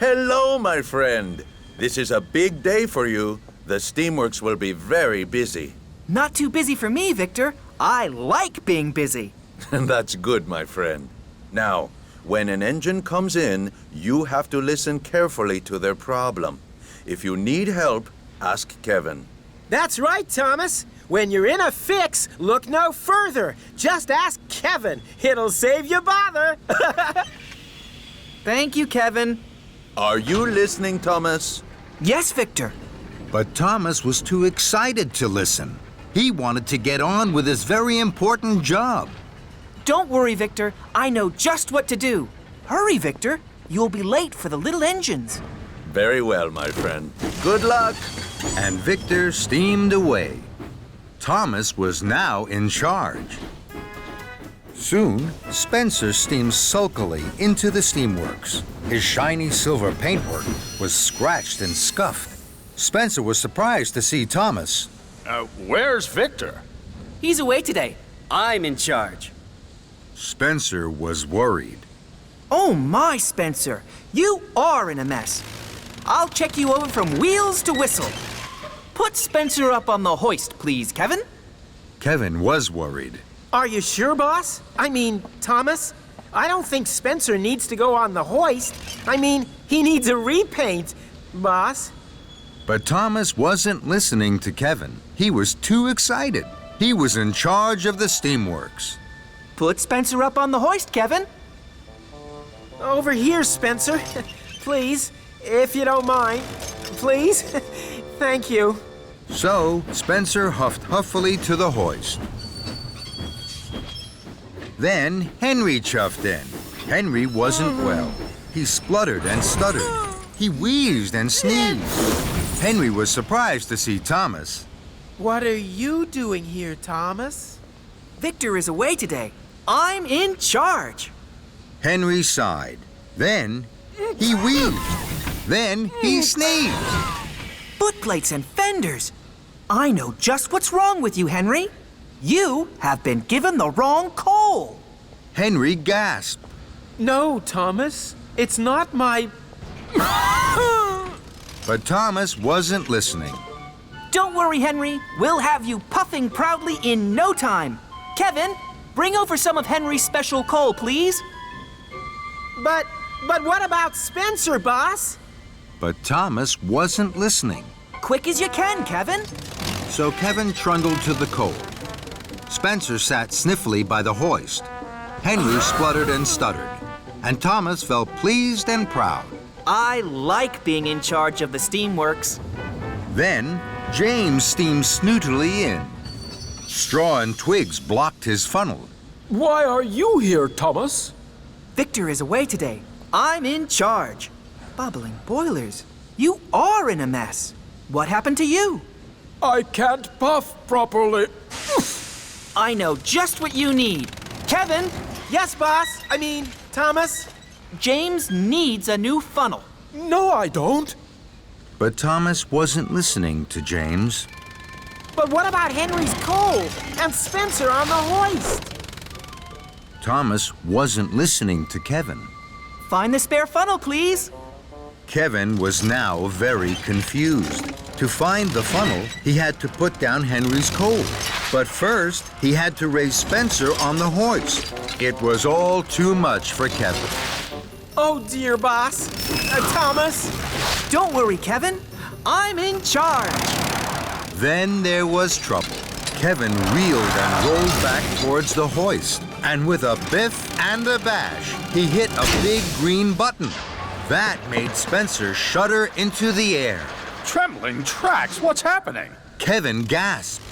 Speaker 9: Hello, my friend. This is a big day for you. The steamworks will be very busy.
Speaker 4: Not too busy for me, Victor. I like being busy.
Speaker 9: That's good, my friend. Now, when an engine comes in, you have to listen carefully to their problem. If you need help, ask Kevin.
Speaker 3: That's right, Thomas. When you're in a fix, look no further. Just ask Kevin. It'll save you bother.
Speaker 2: Thank you, Kevin.
Speaker 9: Are you listening, Thomas?
Speaker 2: Yes, Victor.
Speaker 1: But Thomas was too excited to listen. He wanted to get on with his very important job.
Speaker 2: Don't worry, Victor. I know just what to do. Hurry, Victor. You'll be late for the little engines.
Speaker 9: Very well, my friend. Good luck.
Speaker 1: And Victor steamed away. Thomas was now in charge. Soon, Spencer steamed sulkily into the steamworks. His shiny silver paintwork was scratched and scuffed. Spencer was surprised to see Thomas.
Speaker 7: Where's Victor?
Speaker 2: He's away today. I'm in charge.
Speaker 1: Spencer was worried.
Speaker 2: Oh my, Spencer. You are in a mess. I'll check you over from wheels to whistle. Put Spencer up on the hoist, please, Kevin.
Speaker 1: Kevin was worried.
Speaker 3: Are you sure, boss? I mean, Thomas? I don't think Spencer needs to go on the hoist. I mean, he needs a repaint, boss.
Speaker 1: But Thomas wasn't listening to Kevin. He was too excited. He was in charge of the steamworks.
Speaker 2: Put Spencer up on the hoist, Kevin.
Speaker 3: Over here, Spencer. Please, if you don't mind. Please. Thank you.
Speaker 1: So, Spencer huffed huffily to the hoist. Then, Henry chuffed in. Henry wasn't well. He spluttered and stuttered. He wheezed and sneezed. Henry was surprised to see Thomas.
Speaker 3: What are you doing here, Thomas?
Speaker 2: Victor is away today. I'm in charge.
Speaker 1: Henry sighed. Then, he wheezed. Then, he sneezed.
Speaker 2: Footplates and fenders. I know just what's wrong with you, Henry. You have been given the wrong coal.
Speaker 1: Henry gasped.
Speaker 3: No, Thomas. It's not my...
Speaker 1: But Thomas wasn't listening.
Speaker 2: Don't worry, Henry. We'll have you puffing proudly in no time. Kevin, bring over some of Henry's special coal, please.
Speaker 3: But what about Spencer, boss?
Speaker 1: But Thomas wasn't listening.
Speaker 2: Quick as you can, Kevin.
Speaker 1: So Kevin trundled to the coal. Spencer sat sniffly by the hoist. Henry spluttered and stuttered. And Thomas felt pleased and proud.
Speaker 2: I like being in charge of the steamworks.
Speaker 1: Then James steamed snootily in. Straw and twigs blocked his funnel.
Speaker 5: Why are you here, Thomas?
Speaker 2: Victor is away today. I'm in charge. Bubbling boilers. You are in a mess. What happened to you?
Speaker 5: I can't puff properly.
Speaker 2: I know just what you need. Kevin!
Speaker 3: Yes, boss. I mean, Thomas.
Speaker 2: James needs a new funnel.
Speaker 5: No, I don't.
Speaker 1: But Thomas wasn't listening to James.
Speaker 3: But what about Henry's coal and Spencer on the hoist?
Speaker 1: Thomas wasn't listening to Kevin.
Speaker 2: Find the spare funnel, please.
Speaker 1: Kevin was now very confused. To find the funnel, he had to put down Henry's coal. But first, he had to raise Spencer on the hoist. It was all too much for Kevin.
Speaker 3: Oh, dear, boss. Thomas.
Speaker 2: Don't worry, Kevin. I'm in charge.
Speaker 1: Then there was trouble. Kevin reeled and rolled back towards the hoist. And with a biff and a bash, he hit a big green button. That made Spencer shudder into the air.
Speaker 7: Trembling tracks, what's happening?
Speaker 1: Kevin gasped.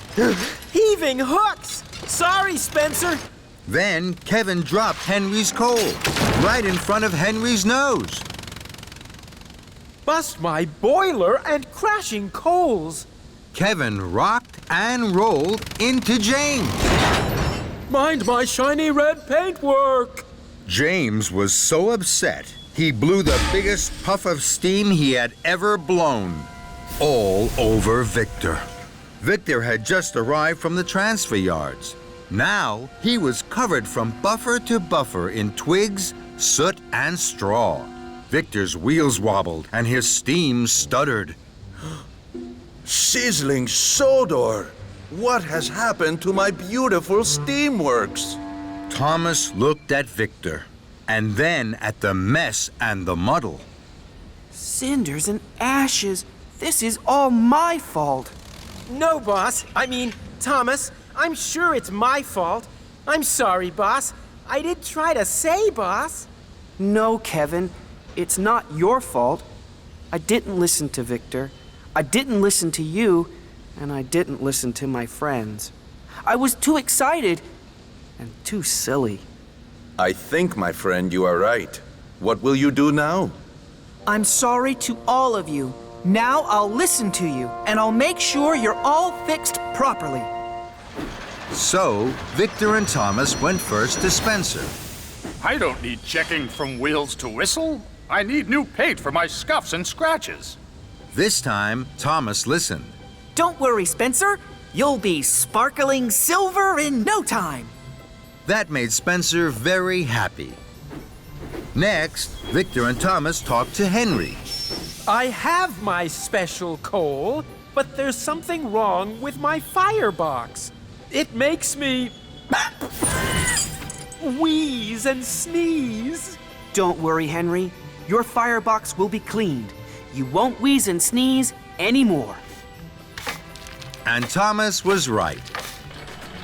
Speaker 3: Heaving hooks! Sorry, Spencer.
Speaker 1: Then Kevin dropped Henry's coal right in front of Henry's nose.
Speaker 3: Bust my boiler and crashing coals.
Speaker 1: Kevin rocked and rolled into James.
Speaker 5: Mind my shiny red paintwork.
Speaker 1: James was so upset, he blew the biggest puff of steam he had ever blown. All over Victor. Victor had just arrived from the transfer yards. Now he was covered from buffer to buffer in twigs, soot, and straw. Victor's wheels wobbled and his steam stuttered.
Speaker 9: Sizzling Sodor! What has happened to my beautiful steamworks?
Speaker 1: Thomas looked at Victor, and then at the mess and the muddle.
Speaker 2: Cinders and ashes. This is all my fault.
Speaker 3: No, boss. I mean, Thomas, I'm sure it's my fault. I'm sorry, boss. I did try to say, boss.
Speaker 2: No, Kevin, it's not your fault. I didn't listen to Victor. I didn't listen to you, and I didn't listen to my friends. I was too excited and too silly.
Speaker 9: I think, my friend, you are right. What will you do now?
Speaker 2: I'm sorry to all of you. Now I'll listen to you, and I'll make sure you're all fixed properly.
Speaker 1: So, Victor and Thomas went first to Spencer.
Speaker 13: I don't need checking from wheels to whistle. I need new paint for my scuffs and scratches.
Speaker 1: This time, Thomas listened.
Speaker 2: Don't worry, Spencer. You'll be sparkling silver in no time.
Speaker 1: That made Spencer very happy. Next, Victor and Thomas talked to Henry.
Speaker 3: I have my special coal, but there's something wrong with my firebox. It makes me wheeze and sneeze.
Speaker 2: Don't worry, Henry. Your firebox will be cleaned. You won't wheeze and sneeze anymore.
Speaker 1: And Thomas was right.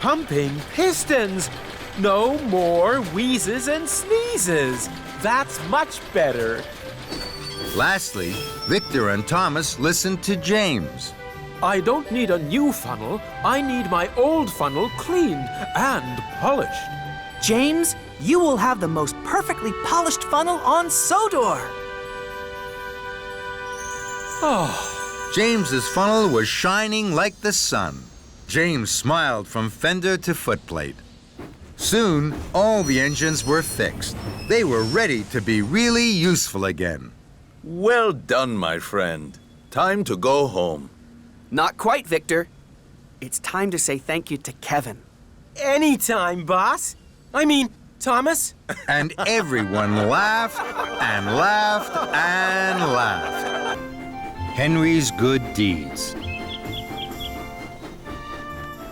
Speaker 3: Pumping pistons. No more wheezes and sneezes. That's much better.
Speaker 1: Lastly, Victor and Thomas listened to James.
Speaker 5: I don't need a new funnel. I need my old funnel cleaned and polished.
Speaker 2: James, you will have the most perfectly polished funnel on Sodor.
Speaker 1: Oh. James's funnel was shining like the sun. James smiled from fender to footplate. Soon, all the engines were fixed. They were ready to be really useful again.
Speaker 9: Well done, my friend. Time to go home.
Speaker 2: Not quite, Victor. It's time to say thank you to Kevin.
Speaker 3: Anytime, boss. I mean, Thomas.
Speaker 1: And everyone laughed and laughed and laughed. Henry's good deeds.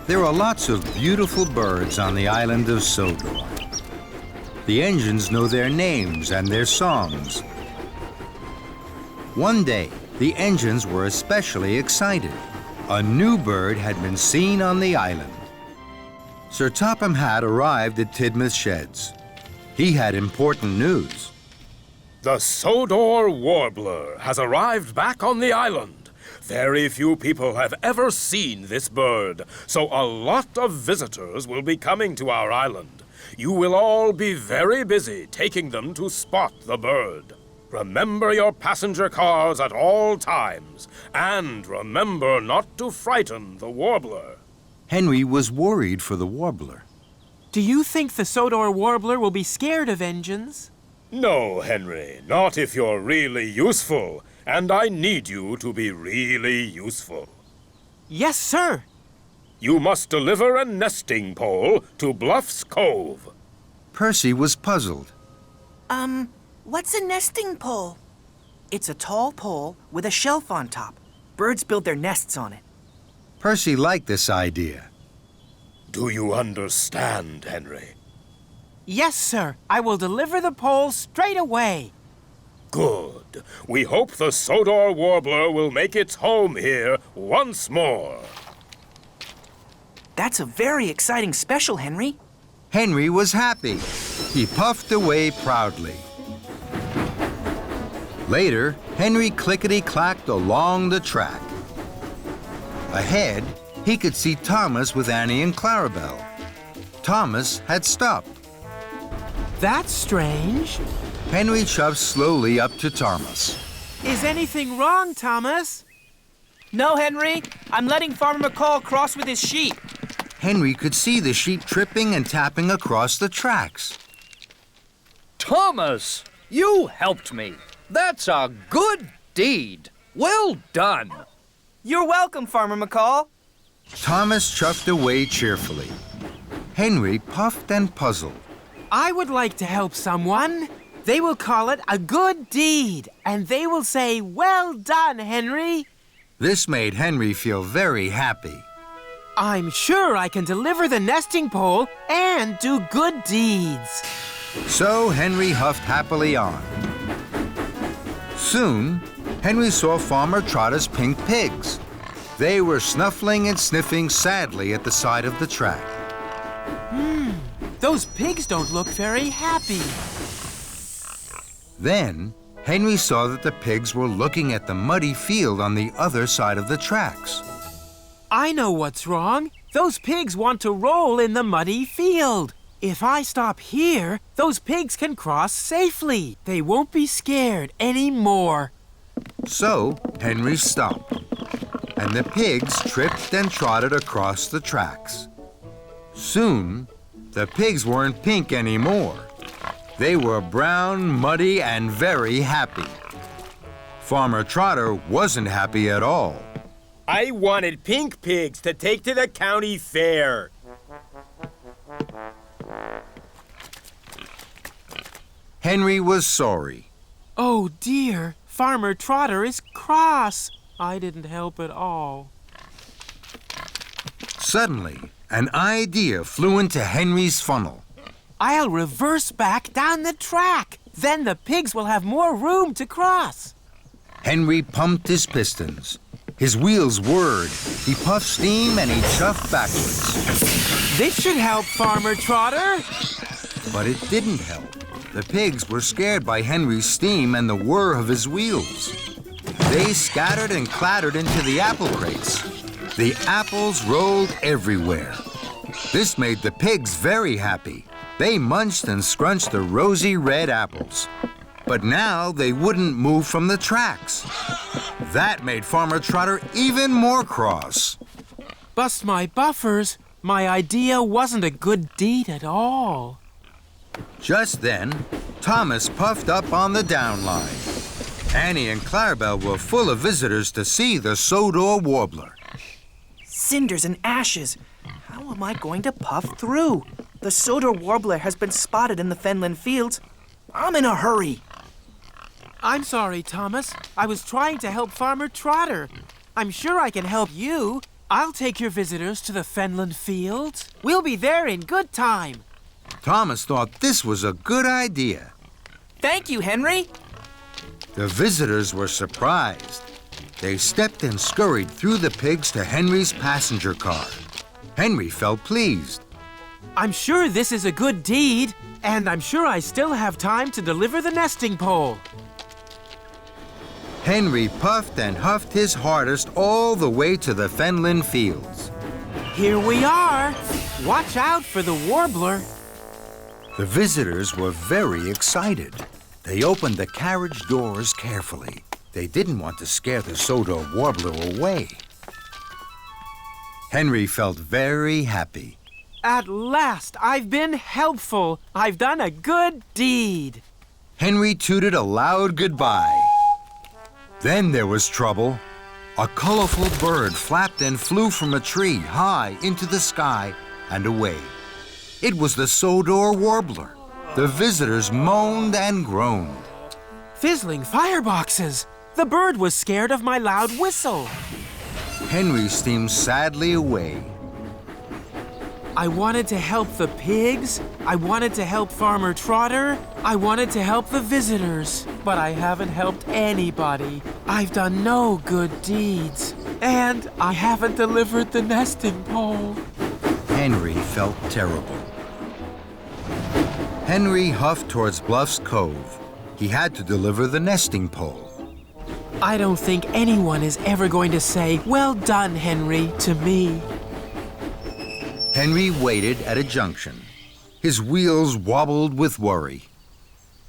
Speaker 1: There are lots of beautiful birds on the island of Sodor. The engines know their names and their songs. One day, the engines were especially excited. A new bird had been seen on the island. Sir Topham Hatt arrived at Tidmouth Sheds. He had important news.
Speaker 7: The Sodor Warbler has arrived back on the island. Very few people have ever seen this bird, so a lot of visitors will be coming to our island. You will all be very busy taking them to spot the bird. Remember your passenger cars at all times, and remember not to frighten the warbler.
Speaker 1: Henry was worried for the warbler.
Speaker 3: Do you think the Sodor Warbler will be scared of engines?
Speaker 7: No, Henry, not if you're really useful, and I need you to be really useful.
Speaker 3: Yes, sir.
Speaker 7: You must deliver a nesting pole to Bluff's Cove.
Speaker 1: Percy was puzzled.
Speaker 2: What's a nesting pole? It's a tall pole with a shelf on top. Birds build their nests on it.
Speaker 1: Percy liked this idea.
Speaker 7: Do you understand, Henry?
Speaker 3: Yes, sir. I will deliver the pole straight away.
Speaker 7: Good. We hope the Sodor Warbler will make its home here once more.
Speaker 2: That's a very exciting special, Henry.
Speaker 1: Henry was happy. He puffed away proudly. Later, Henry clickety-clacked along the track. Ahead, he could see Thomas with Annie and Clarabelle. Thomas had stopped.
Speaker 3: That's strange.
Speaker 1: Henry shoved slowly up to Thomas.
Speaker 3: Is anything wrong, Thomas?
Speaker 2: No, Henry. I'm letting Farmer McCall cross with his sheep.
Speaker 1: Henry could see the sheep tripping and tapping across the tracks.
Speaker 6: Thomas, you helped me. That's a good deed. Well done.
Speaker 2: You're welcome, Farmer McCall.
Speaker 1: Thomas chuffed away cheerfully. Henry puffed and puzzled.
Speaker 3: I would like to help someone. They will call it a good deed, and they will say, "Well done, Henry."
Speaker 1: This made Henry feel very happy.
Speaker 3: I'm sure I can deliver the nesting pole and do good deeds.
Speaker 1: So Henry huffed happily on. Soon, Henry saw Farmer Trotter's pink pigs. They were snuffling and sniffing sadly at the side of the track.
Speaker 3: Those pigs don't look very happy.
Speaker 1: Then, Henry saw that the pigs were looking at the muddy field on the other side of the tracks.
Speaker 3: I know what's wrong. Those pigs want to roll in the muddy field. If I stop here, those pigs can cross safely. They won't be scared anymore.
Speaker 1: So, Henry stopped, and the pigs tripped and trotted across the tracks. Soon, the pigs weren't pink anymore. They were brown, muddy, and very happy. Farmer Trotter wasn't happy at all.
Speaker 3: I wanted pink pigs to take to the county fair.
Speaker 1: Henry was sorry.
Speaker 3: Oh dear, Farmer Trotter is cross. I didn't help at all.
Speaker 1: Suddenly, an idea flew into Henry's funnel.
Speaker 3: I'll reverse back down the track. Then the pigs will have more room to cross.
Speaker 1: Henry pumped his pistons. His wheels whirred. He puffed steam and he chuffed backwards.
Speaker 3: This should help, Farmer Trotter.
Speaker 1: But it didn't help. The pigs were scared by Henry's steam and the whir of his wheels. They scattered and clattered into the apple crates. The apples rolled everywhere. This made the pigs very happy. They munched and scrunched the rosy red apples. But now they wouldn't move from the tracks. That made Farmer Trotter even more cross.
Speaker 3: Bust my buffers. My idea wasn't a good deed at all.
Speaker 1: Just then, Thomas puffed up on the down line. Annie and Clarabelle were full of visitors to see the Sodor warbler.
Speaker 2: Cinders and ashes. How am I going to puff through? The Sodor warbler has been spotted in the Fenland fields. I'm in a hurry.
Speaker 3: I'm sorry, Thomas. I was trying to help Farmer Trotter. I'm sure I can help you. I'll take your visitors to the Fenland fields. We'll be there in good time.
Speaker 1: Thomas thought this was a good idea.
Speaker 2: Thank you, Henry.
Speaker 1: The visitors were surprised. They stepped and scurried through the pigs to Henry's passenger car. Henry felt pleased.
Speaker 3: I'm sure this is a good deed, and I'm sure I still have time to deliver the nesting pole.
Speaker 1: Henry puffed and huffed his hardest all the way to the Fenland fields.
Speaker 3: Here we are. Watch out for the warbler.
Speaker 1: The visitors were very excited. They opened the carriage doors carefully. They didn't want to scare the Sodor warbler away. Henry felt very happy.
Speaker 3: At last, I've been helpful. I've done a good deed.
Speaker 1: Henry tooted a loud goodbye. Then there was trouble. A colorful bird flapped and flew from a tree high into the sky and away. It was the Sodor warbler. The visitors moaned and groaned.
Speaker 3: Fizzling fireboxes. The bird was scared of my loud whistle.
Speaker 1: Henry steamed sadly away.
Speaker 3: I wanted to help the pigs. I wanted to help Farmer Trotter. I wanted to help the visitors. But I haven't helped anybody. I've done no good deeds. And I haven't delivered the nesting pole.
Speaker 1: Henry felt terrible. Henry huffed towards Bluff's Cove. He had to deliver the nesting pole.
Speaker 3: I don't think anyone is ever going to say, "Well done, Henry," to me.
Speaker 1: Henry waited at a junction. His wheels wobbled with worry.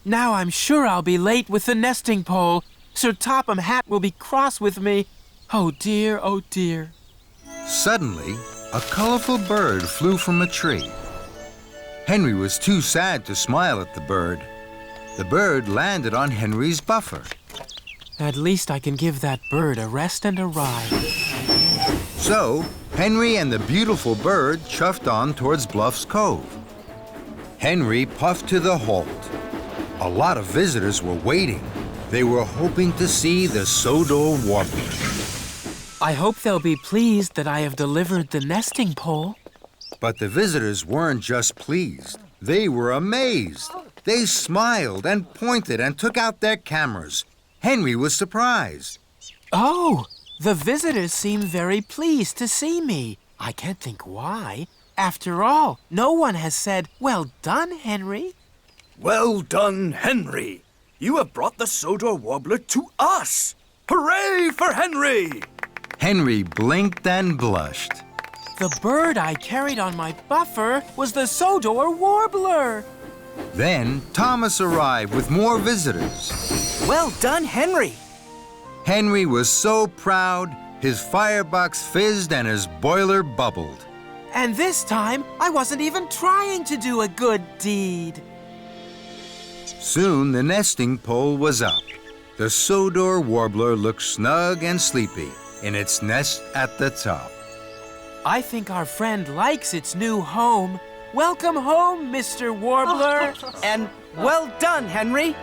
Speaker 3: Now I'm sure I'll be late with the nesting pole. Sir Topham Hatt will be cross with me. Oh dear, oh dear.
Speaker 1: Suddenly, a colorful bird flew from a tree. Henry was too sad to smile at the bird. The bird landed on Henry's buffer.
Speaker 3: At least I can give that bird a rest and a ride.
Speaker 1: So, Henry and the beautiful bird chuffed on towards Bluff's Cove. Henry puffed to the halt. A lot of visitors were waiting. They were hoping to see the Sodor warbler.
Speaker 3: I hope they'll be pleased that I have delivered the nesting pole.
Speaker 1: But the visitors weren't just pleased. They were amazed. They smiled and pointed and took out their cameras. Henry was surprised.
Speaker 3: Oh, The visitors seem very pleased to see me. I can't think why. After all, no one has said, "Well done, Henry."
Speaker 14: Well done, Henry. You have brought the Sodor Warbler to us. Hooray for Henry!
Speaker 1: Henry blinked and blushed.
Speaker 3: The bird I carried on my buffer was the Sodor Warbler.
Speaker 1: Then Thomas arrived with more visitors.
Speaker 4: Well done, Henry.
Speaker 1: Henry was so proud, his firebox fizzed and his boiler bubbled.
Speaker 3: And this time, I wasn't even trying to do a good deed.
Speaker 1: Soon the nesting pole was up. The Sodor Warbler looked snug and sleepy in its nest at the top.
Speaker 3: I think our friend likes its new home. Welcome home, Mr. Warbler.
Speaker 4: And well done, Henry.